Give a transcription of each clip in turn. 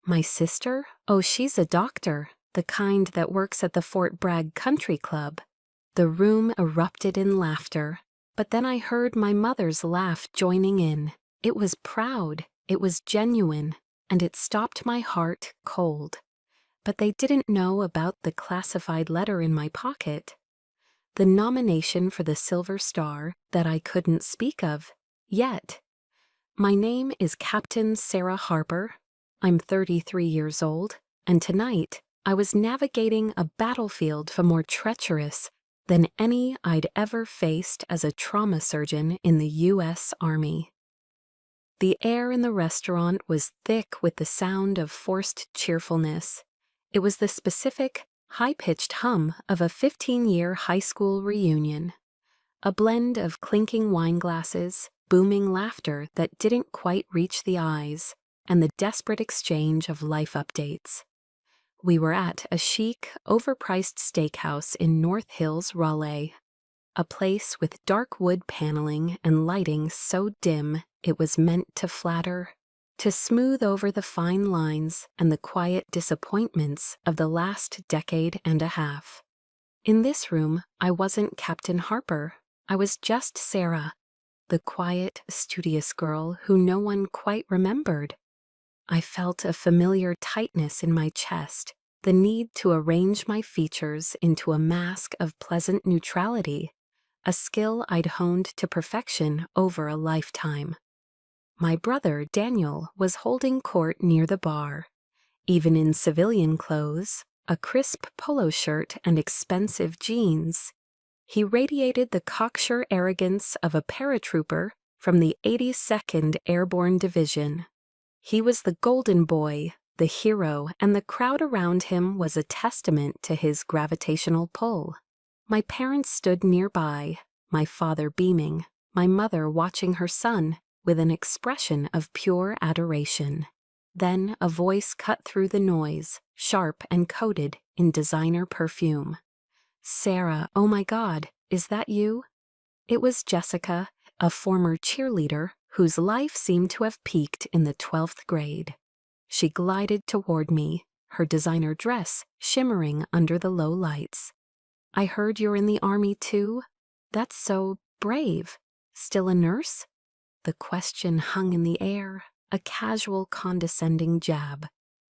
My sister? Oh, she's a doctor, the kind that works at the Fort Bragg Country Club. The room erupted in laughter, but then I heard my mother's laugh joining in. It was proud, it was genuine, and it stopped my heart cold. But they didn't know about the classified letter in my pocket. The nomination for the Silver Star that I couldn't speak of yet. My name is Captain Sarah Harper. I'm 33 years old, and tonight I was navigating a battlefield far more treacherous than any I'd ever faced as a trauma surgeon in the U.S. Army. The air in the restaurant was thick with the sound of forced cheerfulness. It was the specific, high-pitched hum of a 15-year high school reunion. A blend of clinking wine glasses, booming laughter that didn't quite reach the eyes, and the desperate exchange of life updates. We were at a chic, overpriced steakhouse in North Hills, Raleigh, a place with dark wood paneling and lighting so dim it was meant to flatter, to smooth over the fine lines and the quiet disappointments of the last decade and a half. In this room, I wasn't Captain Harper. I was just Sarah, the quiet, studious girl who no one quite remembered. I felt a familiar tightness in my chest, the need to arrange my features into a mask of pleasant neutrality, a skill I'd honed to perfection over a lifetime. My brother, Daniel, was holding court near the bar. Even in civilian clothes, a crisp polo shirt and expensive jeans, he radiated the cocksure arrogance of a paratrooper from the 82nd Airborne Division. He was the golden boy, the hero, and the crowd around him was a testament to his gravitational pull. My parents stood nearby, my father beaming, my mother watching her son with an expression of pure adoration. Then a voice cut through the noise, sharp and coated in designer perfume. "Sarah, oh my God, is that you?" It was Jessica, a former cheerleader whose life seemed to have peaked in the 12th grade. She glided toward me, her designer dress shimmering under the low lights. "I heard you're in the Army too? That's so brave. Still a nurse?" The question hung in the air, a casual, condescending jab.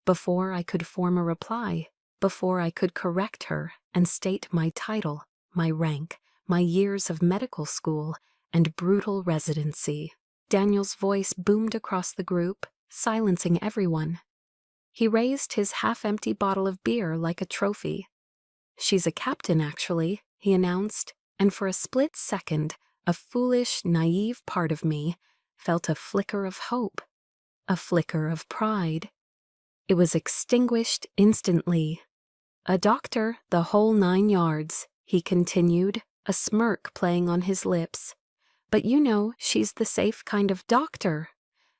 Before I could form a reply, before I could correct her and state my title, my rank, my years of medical school, and brutal residency, Daniel's voice boomed across the group, silencing everyone. He raised his half-empty bottle of beer like a trophy. "She's a captain, actually," he announced, and for a split second, a foolish, naive part of me felt a flicker of hope, a flicker of pride. It was extinguished instantly. "A doctor, the whole 9 yards," he continued, a smirk playing on his lips. "But you know, she's the safe kind of doctor.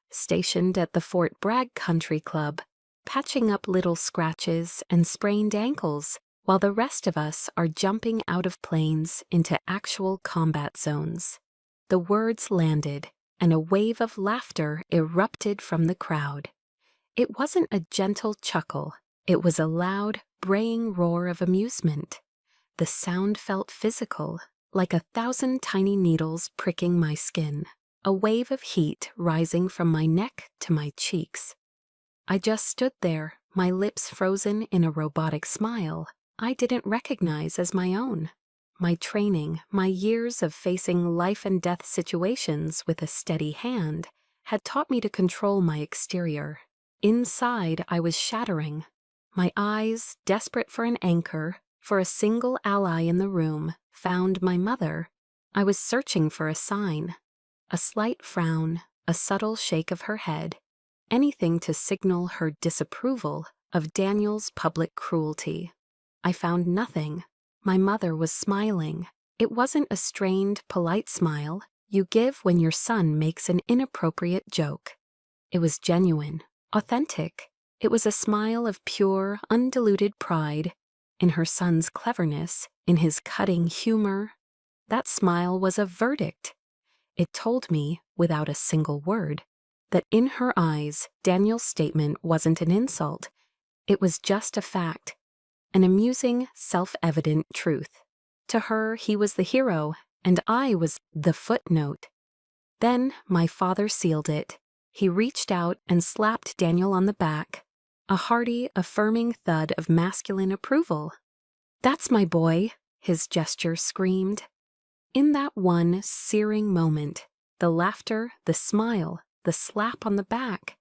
Stationed at the Fort Bragg Country Club, patching up little scratches and sprained ankles, while the rest of us are jumping out of planes into actual combat zones." The words landed, and a wave of laughter erupted from the crowd. It wasn't a gentle chuckle, it was a loud, braying roar of amusement. The sound felt physical, like 1,000 tiny needles pricking my skin, a wave of heat rising from my neck to my cheeks. I just stood there, my lips frozen in a robotic smile I didn't recognize as my own. My training, my years of facing life and death situations with a steady hand, had taught me to control my exterior. Inside, I was shattering. My eyes, desperate for an anchor, for a single ally in the room, found my mother. I was searching for a sign. A slight frown, a subtle shake of her head, anything to signal her disapproval of Daniel's public cruelty. I found nothing. My mother was smiling. It wasn't a strained, polite smile you give when your son makes an inappropriate joke. It was genuine, authentic. It was a smile of pure, undiluted pride in her son's cleverness, in his cutting humor. That smile was a verdict. It told me, without a single word, that in her eyes, Daniel's statement wasn't an insult. It was just a fact, an amusing, self-evident truth. To her, he was the hero, and I was the footnote. Then my father sealed it. He reached out and slapped Daniel on the back, a hearty, affirming thud of masculine approval. "That's my boy," his gesture screamed. In that one searing moment, the laughter, the smile, the slap on the back,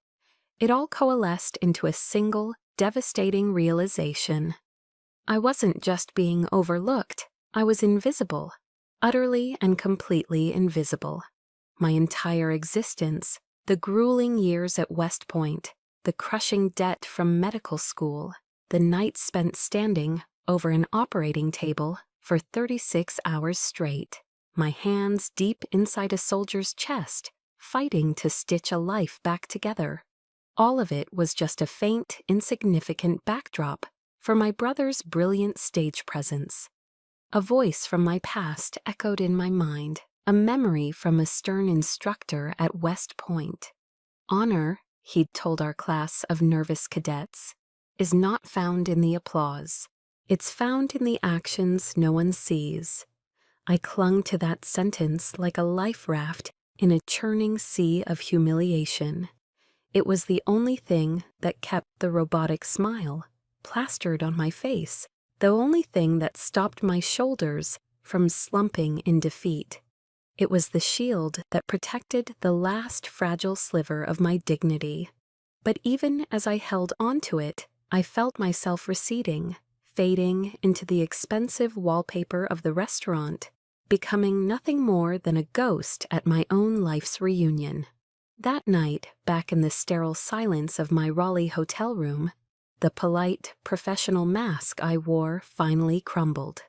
it all coalesced into a single, devastating realization. I wasn't just being overlooked, I was invisible, utterly and completely invisible. My entire existence, the grueling years at West Point, the crushing debt from medical school, the nights spent standing over an operating table for 36 hours straight, my hands deep inside a soldier's chest, fighting to stitch a life back together. All of it was just a faint, insignificant backdrop for my brother's brilliant stage presence. A voice from my past echoed in my mind, a memory from a stern instructor at West Point. "Honor," he'd told our class of nervous cadets, "is not found in the applause. It's found in the actions no one sees." I clung to that sentence like a life raft in a churning sea of humiliation. It was the only thing that kept the robotic smile plastered on my face, the only thing that stopped my shoulders from slumping in defeat. It was the shield that protected the last fragile sliver of my dignity. But even as I held onto it, I felt myself receding, fading into the expensive wallpaper of the restaurant, becoming nothing more than a ghost at my own life's reunion. That night, back in the sterile silence of my Raleigh hotel room, the polite, professional mask I wore finally crumbled.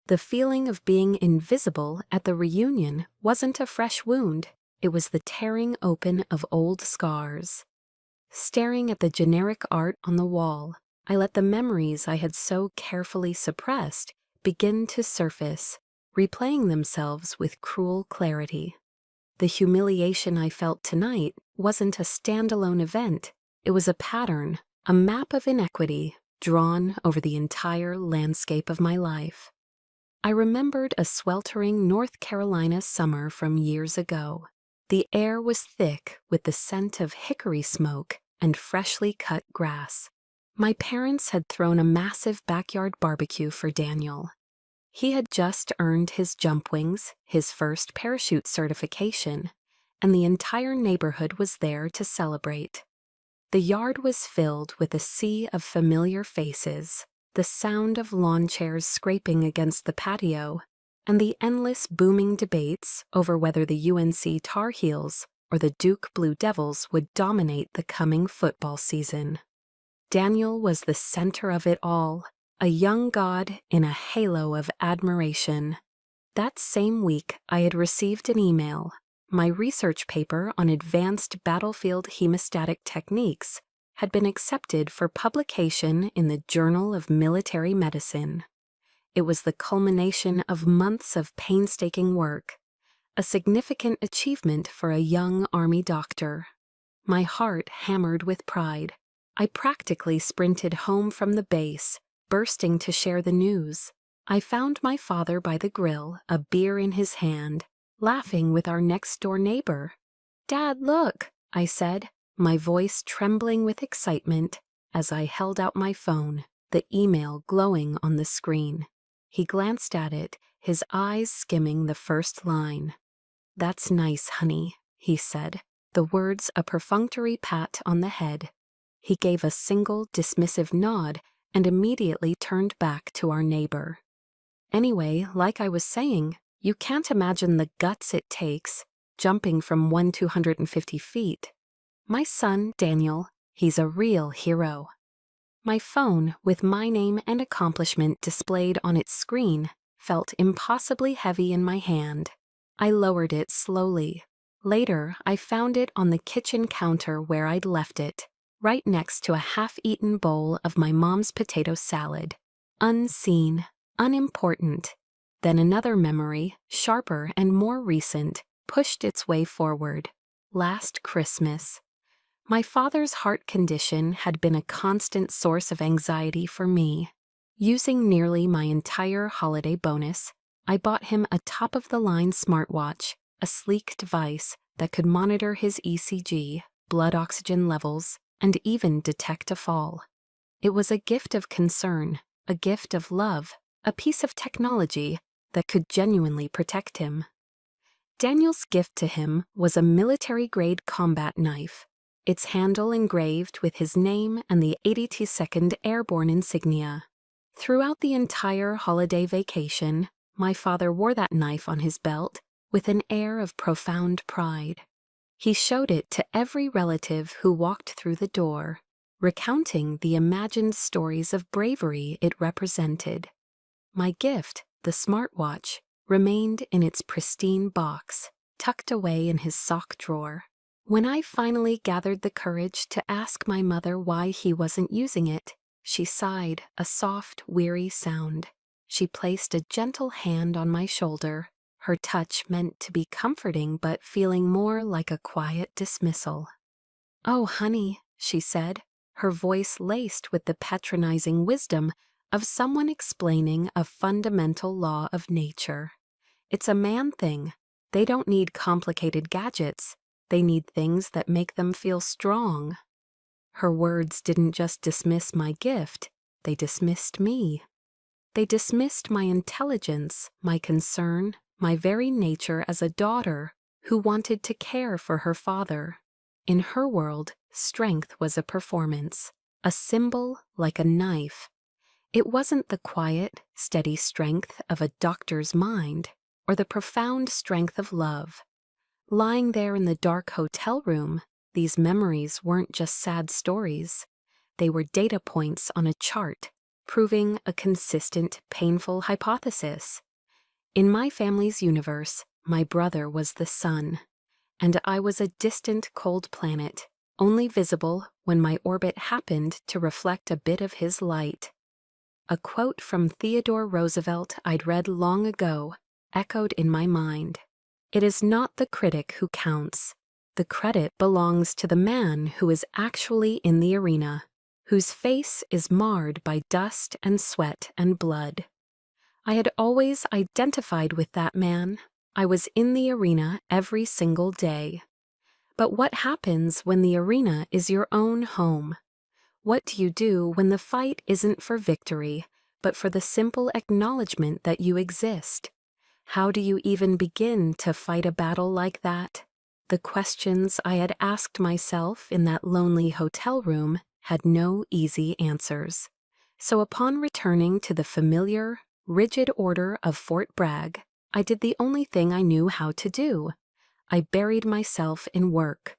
The feeling of being invisible at the reunion wasn't a fresh wound, it was the tearing open of old scars. Staring at the generic art on the wall, I let the memories I had so carefully suppressed begin to surface, replaying themselves with cruel clarity. The humiliation I felt tonight wasn't a standalone event, it was a pattern, a map of inequity drawn over the entire landscape of my life. I remembered a sweltering North Carolina summer from years ago. The air was thick with the scent of hickory smoke and freshly cut grass. My parents had thrown a massive backyard barbecue for Daniel. He had just earned his jump wings, his first parachute certification, and the entire neighborhood was there to celebrate. The yard was filled with a sea of familiar faces, the sound of lawn chairs scraping against the patio, and the endless booming debates over whether the UNC Tar Heels or the Duke Blue Devils would dominate the coming football season. Daniel was the center of it all, a young god in a halo of admiration. That same week, I had received an email. My research paper on advanced battlefield hemostatic techniques had been accepted for publication in the Journal of Military Medicine. It was the culmination of months of painstaking work, a significant achievement for a young Army doctor. My heart hammered with pride. I practically sprinted home from the base, bursting to share the news. I found my father by the grill, a beer in his hand, laughing with our next-door neighbor. "Dad, look," I said, my voice trembling with excitement as I held out my phone, the email glowing on the screen. He glanced at it, his eyes skimming the first line. "That's nice, honey," he said, the words a perfunctory pat on the head. He gave a single dismissive nod and immediately turned back to our neighbor. Anyway, like I was saying, you can't imagine the guts it takes, jumping from 250 feet. My son, Daniel, he's a real hero. My phone, with my name and accomplishment displayed on its screen, felt impossibly heavy in my hand. I lowered it slowly. Later, I found it on the kitchen counter where I'd left it, right next to a half-eaten bowl of my mom's potato salad. Unseen, unimportant. Then another memory, sharper and more recent, pushed its way forward. Last Christmas, My father's heart condition had been a constant source of anxiety for me. Using nearly my entire holiday bonus, I bought him a top-of-the-line smartwatch, a sleek device that could monitor his ECG, blood oxygen levels, and even detect a fall. It was a gift of concern, a gift of love, a piece of technology that could genuinely protect him. Daniel's gift to him was a military-grade combat knife, its handle engraved with his name and the 82nd Airborne insignia. Throughout the entire holiday vacation, my father wore that knife on his belt with an air of profound pride. He showed it to every relative who walked through the door, recounting the imagined stories of bravery it represented. My gift, the smartwatch, remained in its pristine box, tucked away in his sock drawer. When I finally gathered the courage to ask my mother why he wasn't using it, she sighed, a soft, weary sound. She placed a gentle hand on my shoulder, her touch meant to be comforting but feeling more like a quiet dismissal. "Oh, honey," she said, her voice laced with the patronizing wisdom of someone explaining a fundamental law of nature. "It's a man thing. They don't need complicated gadgets. They need things that make them feel strong." Her words didn't just dismiss my gift, they dismissed me. They dismissed my intelligence, my concern, my very nature as a daughter who wanted to care for her father. In her world, strength was a performance, a symbol like a knife. It wasn't the quiet, steady strength of a doctor's mind, or the profound strength of love. Lying there in the dark hotel room, these memories weren't just sad stories. They were data points on a chart, proving a consistent, painful hypothesis. In my family's universe, my brother was the sun, and I was a distant, cold planet, only visible when my orbit happened to reflect a bit of his light. A quote from Theodore Roosevelt I'd read long ago echoed in my mind. "It is not the critic who counts. The credit belongs to the man who is actually in the arena, whose face is marred by dust and sweat and blood." I had always identified with that man. I was in the arena every single day. But what happens when the arena is your own home? What do you do when the fight isn't for victory, but for the simple acknowledgement that you exist? How do you even begin to fight a battle like that? The questions I had asked myself in that lonely hotel room had no easy answers. So upon returning to the familiar, rigid order of Fort Bragg, I did the only thing I knew how to do. I buried myself in work.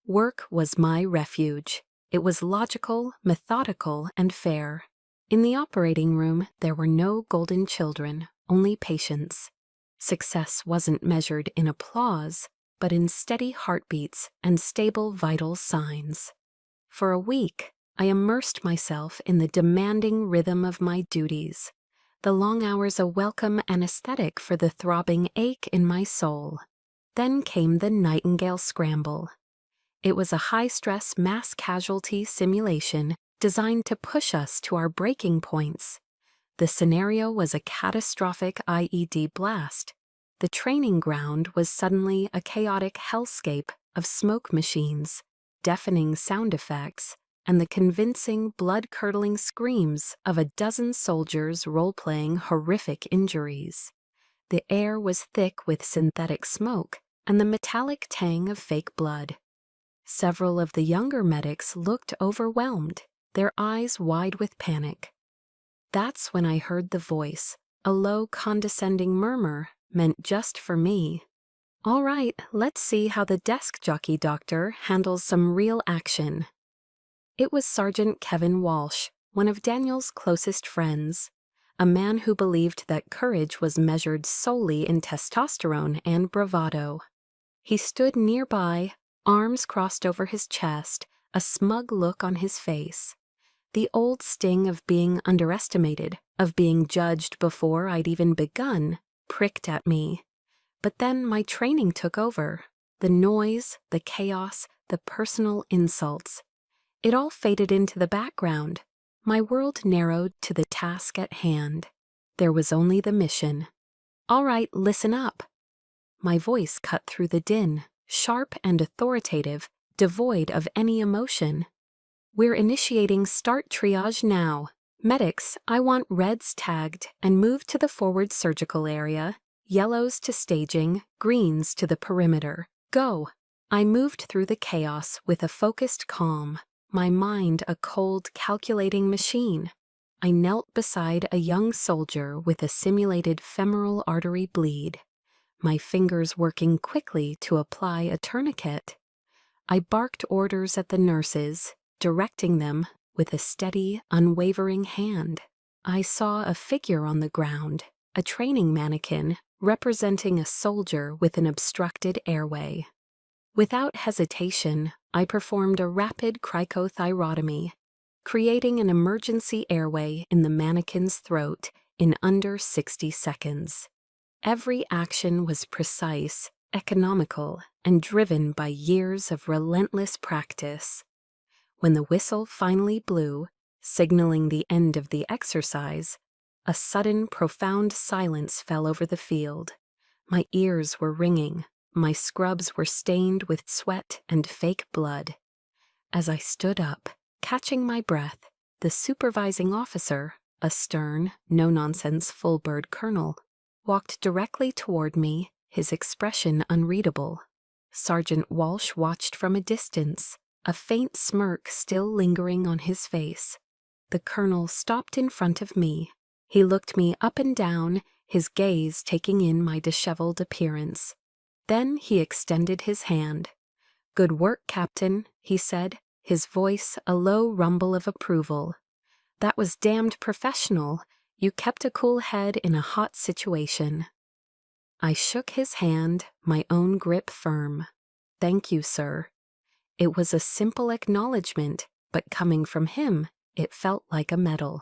Work was my refuge. It was logical, methodical, and fair. In the operating room, there were no golden children, only patience. Success wasn't measured in applause, but in steady heartbeats and stable vital signs. For a week, I immersed myself in the demanding rhythm of my duties, the long hours a welcome anesthetic for the throbbing ache in my soul. Then came the Nightingale Scramble. It was a high-stress mass casualty simulation designed to push us to our breaking points. The scenario was a catastrophic IED blast. The training ground was suddenly a chaotic hellscape of smoke machines, deafening sound effects, and the convincing, blood-curdling screams of a dozen soldiers role-playing horrific injuries. The air was thick with synthetic smoke and the metallic tang of fake blood. Several of the younger medics looked overwhelmed, their eyes wide with panic. That's when I heard the voice, a low, condescending murmur meant just for me. "All right, let's see how the desk jockey doctor handles some real action." It was Sergeant Kevin Walsh, one of Daniel's closest friends, a man who believed that courage was measured solely in testosterone and bravado. He stood nearby, arms crossed over his chest, a smug look on his face. The old sting of being underestimated, of being judged before I'd even begun, pricked at me. But then my training took over. The noise, the chaos, the personal insults. It all faded into the background. My world narrowed to the task at hand. There was only the mission. "All right, listen up." My voice cut through the din, sharp and authoritative, devoid of any emotion. "We're initiating start triage now. Medics, I want reds tagged and moved to the forward surgical area, yellows to staging, greens to the perimeter. Go." I moved through the chaos with a focused calm, my mind a cold, calculating machine. I knelt beside a young soldier with a simulated femoral artery bleed, my fingers working quickly to apply a tourniquet. I barked orders at the nurses, directing them with a steady, unwavering hand. I saw a figure on the ground, a training mannequin representing a soldier with an obstructed airway. Without hesitation, I performed a rapid cricothyrotomy, creating an emergency airway in the mannequin's throat in under 60 seconds. Every action was precise, economical, and driven by years of relentless practice. When the whistle finally blew, signaling the end of the exercise, a sudden, profound silence fell over the field. My ears were ringing. My scrubs were stained with sweat and fake blood. As I stood up, catching my breath, the supervising officer, a stern, no-nonsense full-bird colonel, walked directly toward me, his expression unreadable. Sergeant Walsh watched from a distance, a faint smirk still lingering on his face. The colonel stopped in front of me. He looked me up and down, his gaze taking in my disheveled appearance. Then he extended his hand. "Good work, Captain," he said, his voice a low rumble of approval. "That was damned professional. You kept a cool head in a hot situation." I shook his hand, my own grip firm. "Thank you, sir." It was a simple acknowledgement, but coming from him, it felt like a medal.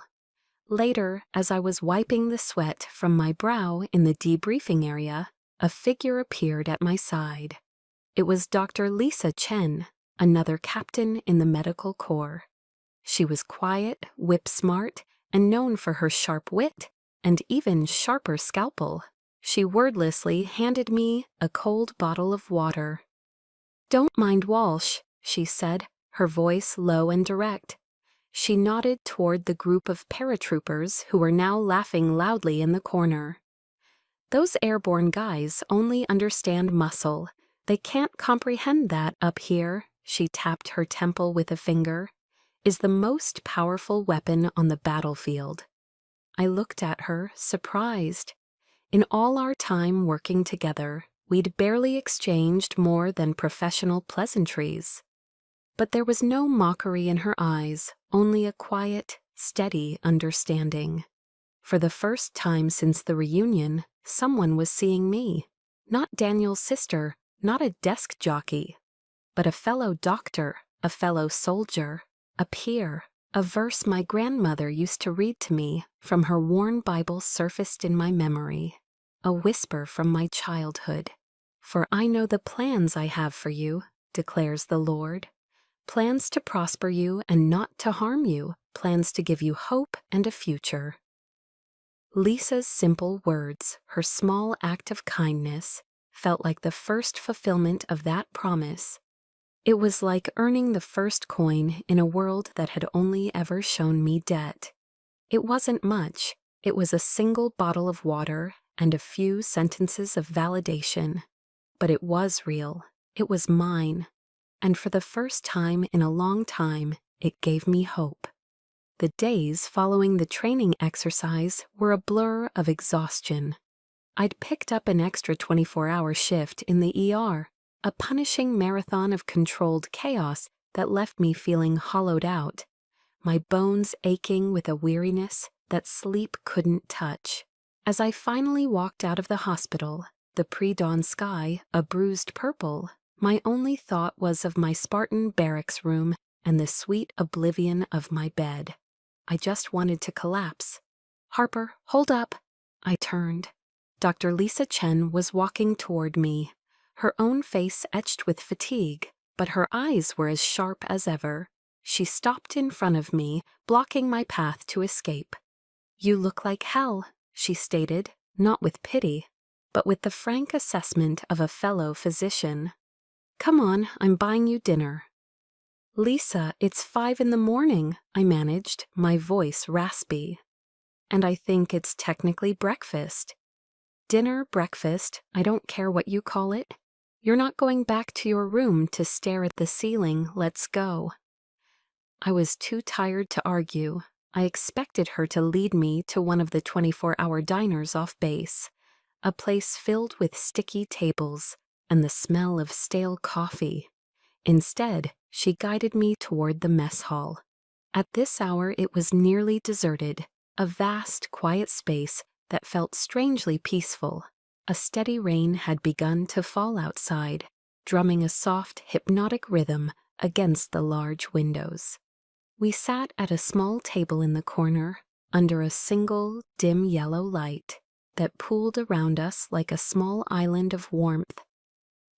Later, as I was wiping the sweat from my brow in the debriefing area, a figure appeared at my side. It was Dr. Lisa Chen, another captain in the medical corps. She was quiet, whip-smart, and known for her sharp wit and even sharper scalpel. She wordlessly handed me a cold bottle of water. "Don't mind Walsh," she said, her voice low and direct. She nodded toward the group of paratroopers who were now laughing loudly in the corner. "Those airborne guys only understand muscle. They can't comprehend that up here," she tapped her temple with a finger, "is the most powerful weapon on the battlefield." I looked at her, surprised. In all our time working together, we'd barely exchanged more than professional pleasantries. But there was no mockery in her eyes, only a quiet, steady understanding. For the first time since the reunion, someone was seeing me. Not Daniel's sister, not a desk jockey, but a fellow doctor, a fellow soldier, a peer. A verse my grandmother used to read to me from her worn Bible surfaced in my memory, a whisper from my childhood. "For I know the plans I have for you, declares the Lord. Plans to prosper you and not to harm you, plans to give you hope and a future." Lisa's simple words, her small act of kindness, felt like the first fulfillment of that promise. It was like earning the first coin in a world that had only ever shown me debt. It wasn't much. It was a single bottle of water and a few sentences of validation. But it was real. It was mine. And for the first time in a long time, it gave me hope. The days following the training exercise were a blur of exhaustion. I'd picked up an extra 24-hour shift in the ER, a punishing marathon of controlled chaos that left me feeling hollowed out, my bones aching with a weariness that sleep couldn't touch. As I finally walked out of the hospital, the pre-dawn sky a bruised purple, my only thought was of my Spartan barracks room and the sweet oblivion of my bed. I just wanted to collapse. "Harper, hold up." I turned. Dr. Lisa Chen was walking toward me, her own face etched with fatigue, but her eyes were as sharp as ever. She stopped in front of me, blocking my path to escape. "You look like hell," she stated, not with pity, but with the frank assessment of a fellow physician. "Come on, I'm buying you dinner." "Lisa, it's 5 in the morning," I managed, my voice raspy. "And I think it's technically breakfast." "Dinner, breakfast, I don't care what you call it. You're not going back to your room to stare at the ceiling, let's go." I was too tired to argue. I expected her to lead me to one of the 24-hour diners off base, a place filled with sticky tables and the smell of stale coffee. Instead, she guided me toward the mess hall. At this hour it was nearly deserted, a vast, quiet space that felt strangely peaceful. A steady rain had begun to fall outside, drumming a soft, hypnotic rhythm against the large windows. We sat at a small table in the corner, under a single, dim yellow light that pooled around us like a small island of warmth.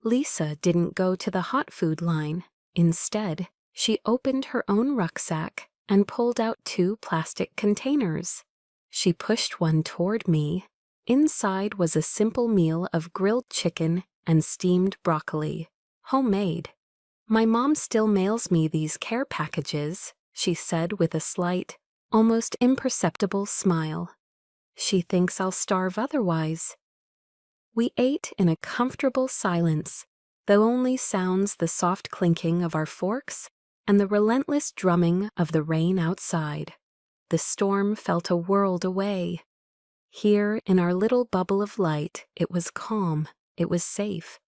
Lisa didn't go to the hot food line. Instead, she opened her own rucksack and pulled out 2 plastic containers. She pushed one toward me. Inside was a simple meal of grilled chicken and steamed broccoli, homemade. "My mom still mails me these care packages," she said with a slight, almost imperceptible smile. "She thinks I'll starve otherwise." We ate in a comfortable silence, the only sounds the soft clinking of our forks and the relentless drumming of the rain outside. The storm felt a world away. Here, in our little bubble of light, it was calm, it was safe.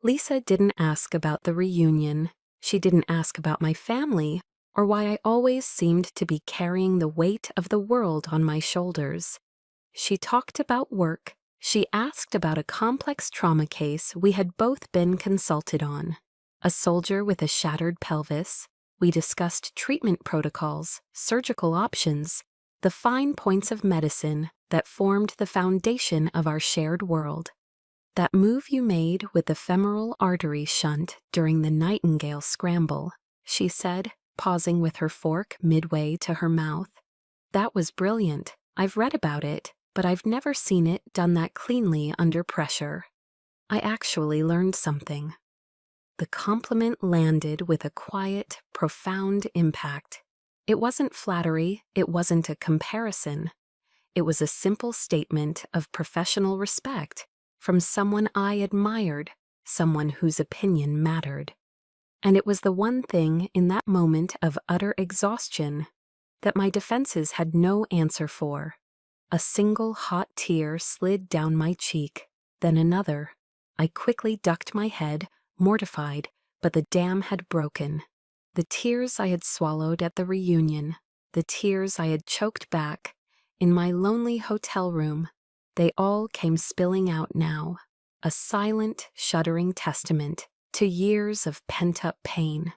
Lisa didn't ask about the reunion. She didn't ask about my family, or why I always seemed to be carrying the weight of the world on my shoulders. She talked about work. She asked about a complex trauma case we had both been consulted on. A soldier with a shattered pelvis. We discussed treatment protocols, surgical options, the fine points of medicine that formed the foundation of our shared world. "That move you made with the femoral artery shunt during the Nightingale scramble," she said, pausing with her fork midway to her mouth. "That was brilliant. I've read about it, but I've never seen it done that cleanly under pressure." I actually learned something. The compliment landed with a quiet, profound impact. It wasn't flattery, it wasn't a comparison. It was a simple statement of professional respect from someone I admired, someone whose opinion mattered. And it was the one thing in that moment of utter exhaustion that my defenses had no answer for. A single hot tear slid down my cheek, then another. I quickly ducked my head, mortified, but the dam had broken. The tears I had swallowed at the reunion, the tears I had choked back in my lonely hotel room, they all came spilling out now, a silent, shuddering testament to years of pent-up pain.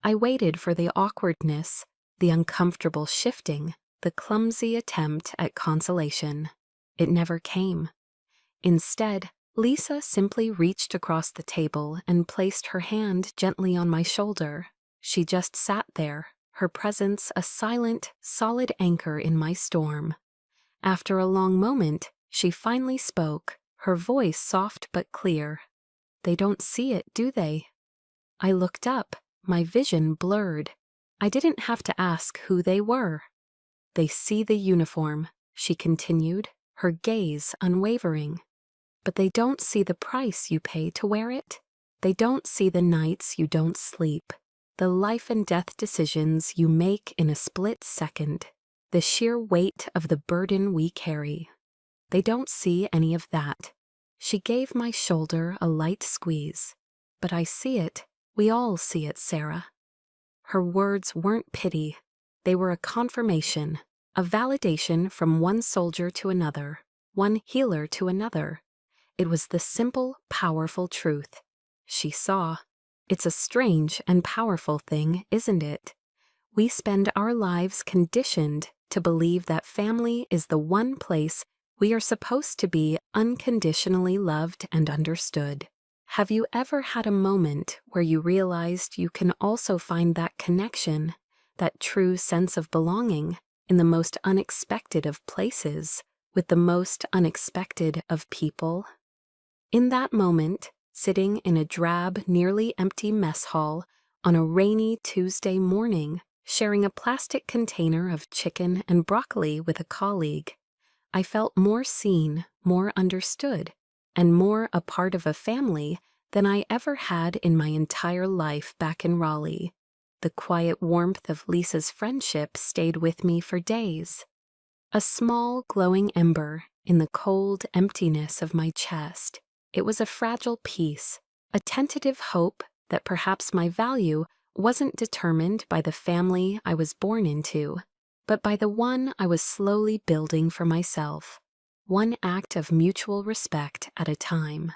I waited for the awkwardness, the uncomfortable shifting, the clumsy attempt at consolation. It never came. Instead, Lisa simply reached across the table and placed her hand gently on my shoulder. She just sat there, her presence a silent, solid anchor in my storm. After a long moment, she finally spoke, her voice soft but clear. "They don't see it, do they?" I looked up, my vision blurred. I didn't have to ask who they were. "They see the uniform," she continued, her gaze unwavering. "But they don't see the price you pay to wear it. They don't see the nights you don't sleep, the life and death decisions you make in a split second, the sheer weight of the burden we carry. They don't see any of that." She gave my shoulder a light squeeze. "But I see it. We all see it, Sarah." Her words weren't pity. They were a confirmation, a validation from one soldier to another, one healer to another. It was the simple, powerful truth. She saw. It's a strange and powerful thing, isn't it? We spend our lives conditioned to believe that family is the one place we are supposed to be unconditionally loved and understood. Have you ever had a moment where you realized you can also find that connection, that true sense of belonging, in the most unexpected of places, with the most unexpected of people? In that moment, sitting in a drab, nearly empty mess hall on a rainy Tuesday morning, sharing a plastic container of chicken and broccoli with a colleague, I felt more seen, more understood, and more a part of a family than I ever had in my entire life back in Raleigh. The quiet warmth of Lisa's friendship stayed with me for days. A small, glowing ember in the cold emptiness of my chest. It was a fragile piece, a tentative hope that perhaps my value wasn't determined by the family I was born into, but by the one I was slowly building for myself, one act of mutual respect at a time.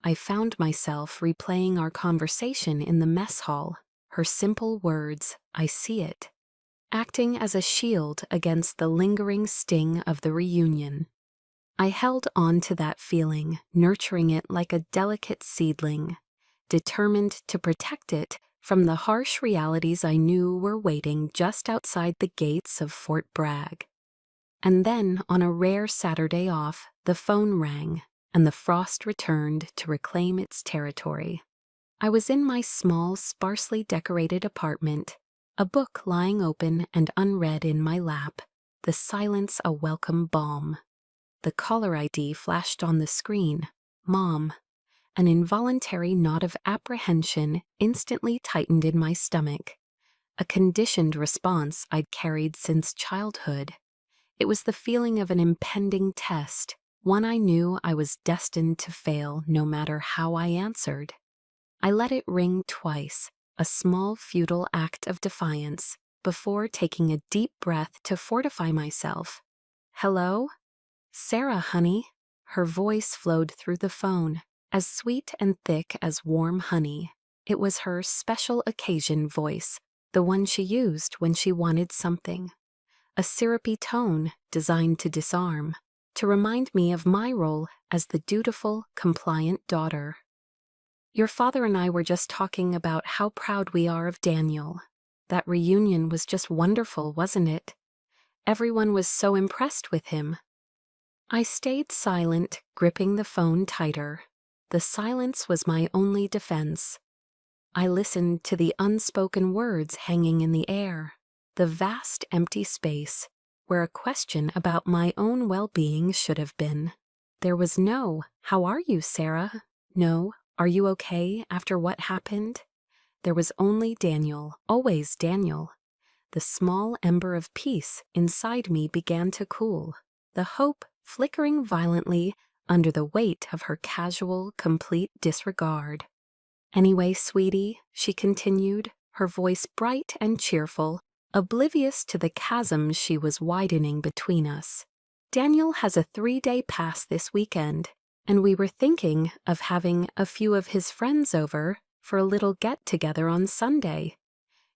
I found myself replaying our conversation in the mess hall, her simple words, "I see it," acting as a shield against the lingering sting of the reunion. I held on to that feeling, nurturing it like a delicate seedling, determined to protect it from the harsh realities I knew were waiting just outside the gates of Fort Bragg. And then, on a rare Saturday off, the phone rang, and the frost returned to reclaim its territory. I was in my small, sparsely decorated apartment, a book lying open and unread in my lap, the silence a welcome balm. The caller ID flashed on the screen, Mom. An involuntary knot of apprehension instantly tightened in my stomach, a conditioned response I'd carried since childhood. It was the feeling of an impending test, one I knew I was destined to fail no matter how I answered. I let it ring twice, a small futile act of defiance, before taking a deep breath to fortify myself. "Hello? Sarah, honey." Her voice flowed through the phone, as sweet and thick as warm honey. It was her special occasion voice, the one she used when she wanted something. A syrupy tone designed to disarm, to remind me of my role as the dutiful, compliant daughter. "Your father and I were just talking about how proud we are of Daniel. That reunion was just wonderful, wasn't it? Everyone was so impressed with him." I stayed silent, gripping the phone tighter. The silence was my only defense. I listened to the unspoken words hanging in the air, the vast empty space where a question about my own well-being should have been. There was no, "How are you, Sarah?" No, "Are you okay after what happened?" There was only Daniel, always Daniel. The small ember of peace inside me began to cool, the hope flickering violently under the weight of her casual, complete disregard. "Anyway, sweetie," she continued, her voice bright and cheerful, oblivious to the chasm she was widening between us. "Daniel has a 3-day pass this weekend, and we were thinking of having a few of his friends over for a little get-together on Sunday.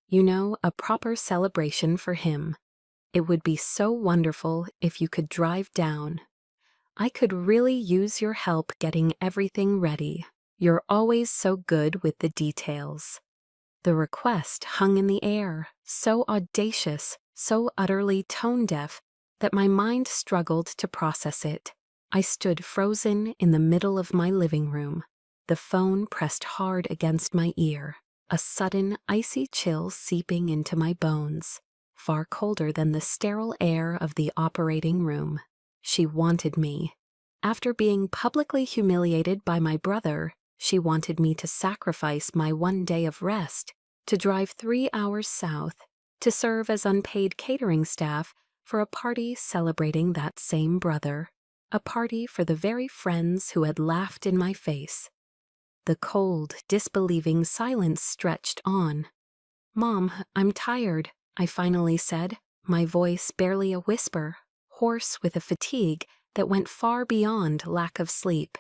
You know, a proper celebration for him. It would be so wonderful if you could drive down. I could really use your help getting everything ready. You're always so good with the details." The request hung in the air, so audacious, so utterly tone-deaf, that my mind struggled to process it. I stood frozen in the middle of my living room, the phone pressed hard against my ear, a sudden icy chill seeping into my bones, far colder than the sterile air of the operating room. She wanted me. After being publicly humiliated by my brother, she wanted me to sacrifice my 1 day of rest, to drive 3 hours south, to serve as unpaid catering staff for a party celebrating that same brother, a party for the very friends who had laughed in my face. The cold, disbelieving silence stretched on. "Mom, I'm tired," I finally said, my voice barely a whisper, hoarse with a fatigue that went far beyond lack of sleep.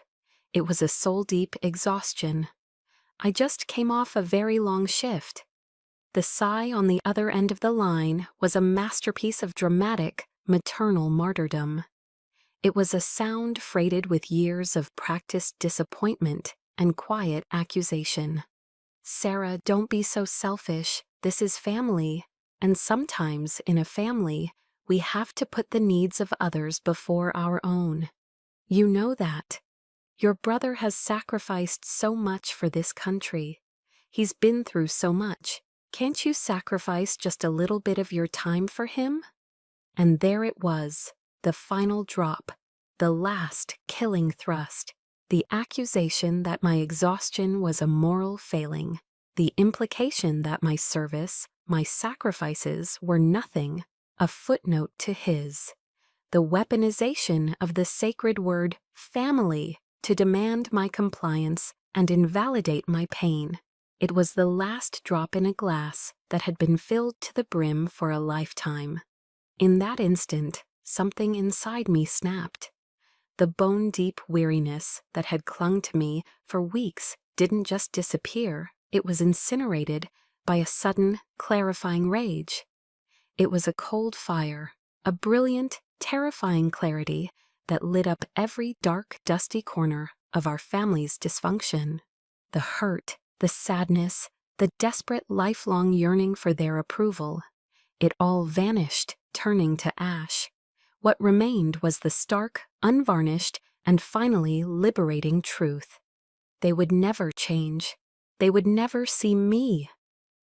It was a soul-deep exhaustion. I just came off a very long shift. The sigh on the other end of the line was a masterpiece of dramatic, maternal martyrdom. It was a sound freighted with years of practiced disappointment and quiet accusation. "Sarah, don't be so selfish. This is family. And sometimes in a family, we have to put the needs of others before our own. You know that. Your brother has sacrificed so much for this country. He's been through so much. Can't you sacrifice just a little bit of your time for him?" And there it was, the final drop, the last killing thrust, the accusation that my exhaustion was a moral failing, the implication that my service, my sacrifices were nothing, a footnote to his, the weaponization of the sacred word family to demand my compliance and invalidate my pain. It was the last drop in a glass that had been filled to the brim for a lifetime. In that instant, something inside me snapped. The bone-deep weariness that had clung to me for weeks didn't just disappear, it was incinerated by a sudden, clarifying rage. It was a cold fire, a brilliant, terrifying clarity that lit up every dark, dusty corner of our family's dysfunction. The hurt, the sadness, the desperate lifelong yearning for their approval. It all vanished, turning to ash. What remained was the stark, unvarnished, and finally liberating truth. They would never change. They would never see me.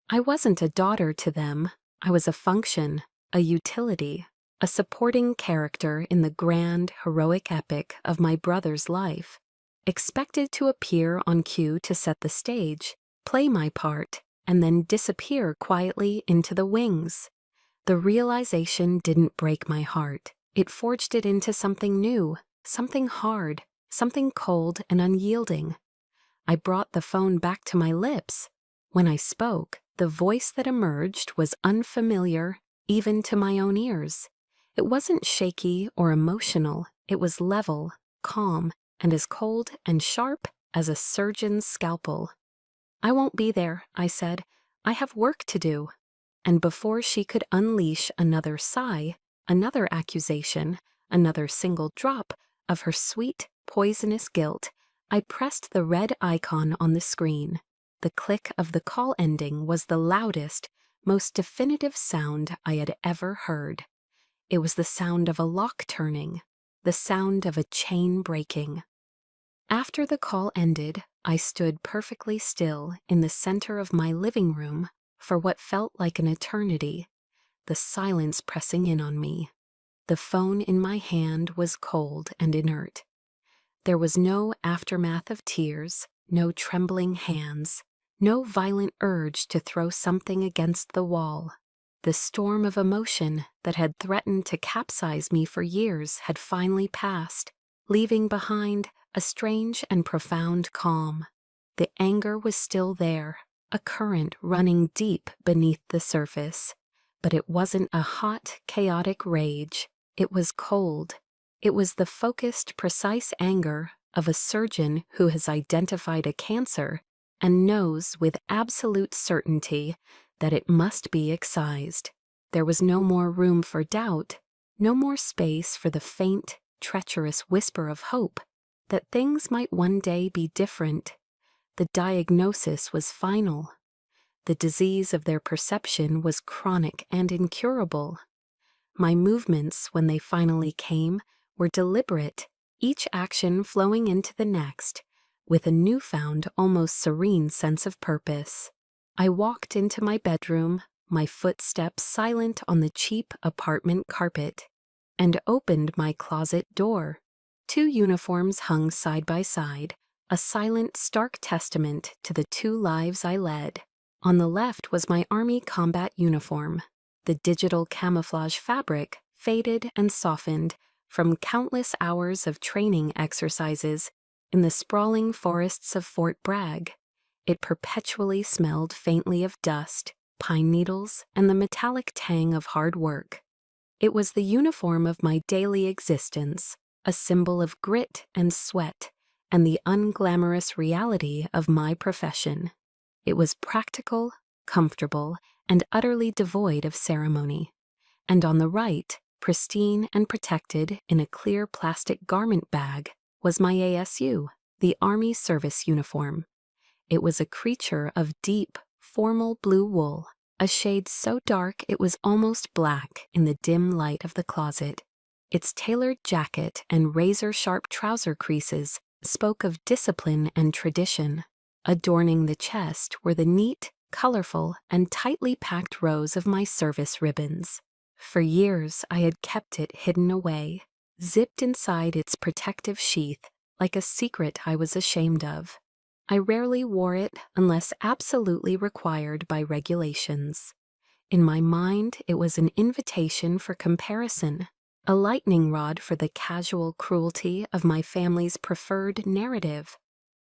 I wasn't a daughter to them. I was a function, a utility, a supporting character in the grand, heroic epic of my brother's life, expected to appear on cue to set the stage, play my part, and then disappear quietly into the wings. The realization didn't break my heart. It forged it into something new, something hard, something cold and unyielding. I brought the phone back to my lips. When I spoke, the voice that emerged was unfamiliar, even to my own ears. It wasn't shaky or emotional. It was level, calm, and as cold and sharp as a surgeon's scalpel. "I won't be there," I said. "I have work to do." And before she could unleash another sigh, another accusation, another single drop of her sweet, poisonous guilt, I pressed the red icon on the screen. The click of the call ending was the loudest, most definitive sound I had ever heard. It was the sound of a lock turning, the sound of a chain breaking. After the call ended, I stood perfectly still in the center of my living room for what felt like an eternity, the silence pressing in on me. The phone in my hand was cold and inert. There was no aftermath of tears, no trembling hands, no violent urge to throw something against the wall. The storm of emotion that had threatened to capsize me for years had finally passed, leaving behind a strange and profound calm. The anger was still there, a current running deep beneath the surface. But it wasn't a hot, chaotic rage. It was cold. It was the focused, precise anger of a surgeon who has identified a cancer and knows with absolute certainty that it must be excised. There was no more room for doubt, no more space for the faint, treacherous whisper of hope that things might one day be different. The diagnosis was final. The disease of their perception was chronic and incurable. My movements, when they finally came, were deliberate, each action flowing into the next, with a newfound, almost serene sense of purpose. I walked into my bedroom, my footsteps silent on the cheap apartment carpet, and opened my closet door. 2 uniforms hung side by side, a silent, stark testament to the 2 lives I led. On the left was my Army combat uniform, the digital camouflage fabric faded and softened from countless hours of training exercises in the sprawling forests of Fort Bragg. It perpetually smelled faintly of dust, pine needles, and the metallic tang of hard work. It was the uniform of my daily existence, a symbol of grit and sweat, and the unglamorous reality of my profession. It was practical, comfortable, and utterly devoid of ceremony. And on the right, pristine and protected in a clear plastic garment bag, was my ASU, the Army service uniform. It was a creature of deep, formal blue wool, a shade so dark it was almost black in the dim light of the closet. Its tailored jacket and razor-sharp trouser creases spoke of discipline and tradition. Adorning the chest were the neat, colorful, and tightly packed rows of my service ribbons. For years I had kept it hidden away, zipped inside its protective sheath like a secret I was ashamed of. I rarely wore it unless absolutely required by regulations. In my mind, it was an invitation for comparison, a lightning rod for the casual cruelty of my family's preferred narrative.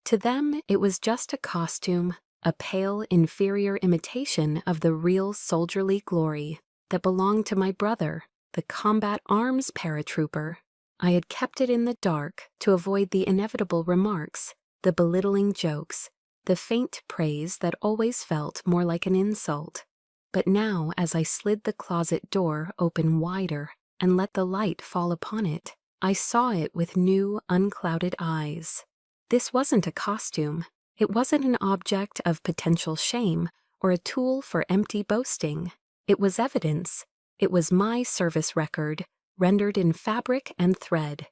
To them, it was just a costume, a pale, inferior imitation of the real soldierly glory that belonged to my brother, the combat arms paratrooper. I had kept it in the dark to avoid the inevitable remarks, the belittling jokes, the faint praise that always felt more like an insult. But now, as I slid the closet door open wider and let the light fall upon it, I saw it with new, unclouded eyes. This wasn't a costume. It wasn't an object of potential shame or a tool for empty boasting. It was evidence. It was my service record, rendered in fabric and thread.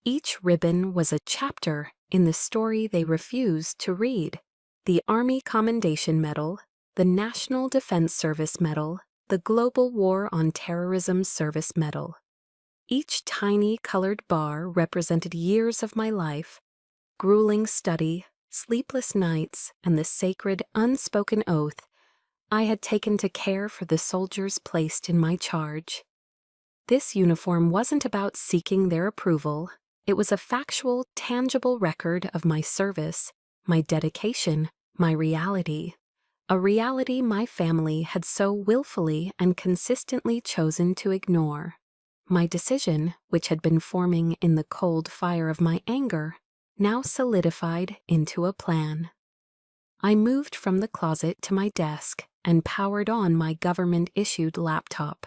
Each ribbon was a chapter in the story they refused to read. The Army Commendation Medal, the National Defense Service Medal, the Global War on Terrorism Service Medal. Each tiny colored bar represented years of my life, grueling study, sleepless nights, and the sacred unspoken oath I had taken to care for the soldiers placed in my charge. This uniform wasn't about seeking their approval. It was a factual, tangible record of my service, my dedication, my reality. A reality my family had so willfully and consistently chosen to ignore. My decision, which had been forming in the cold fire of my anger, now solidified into a plan. I moved from the closet to my desk and powered on my government-issued laptop.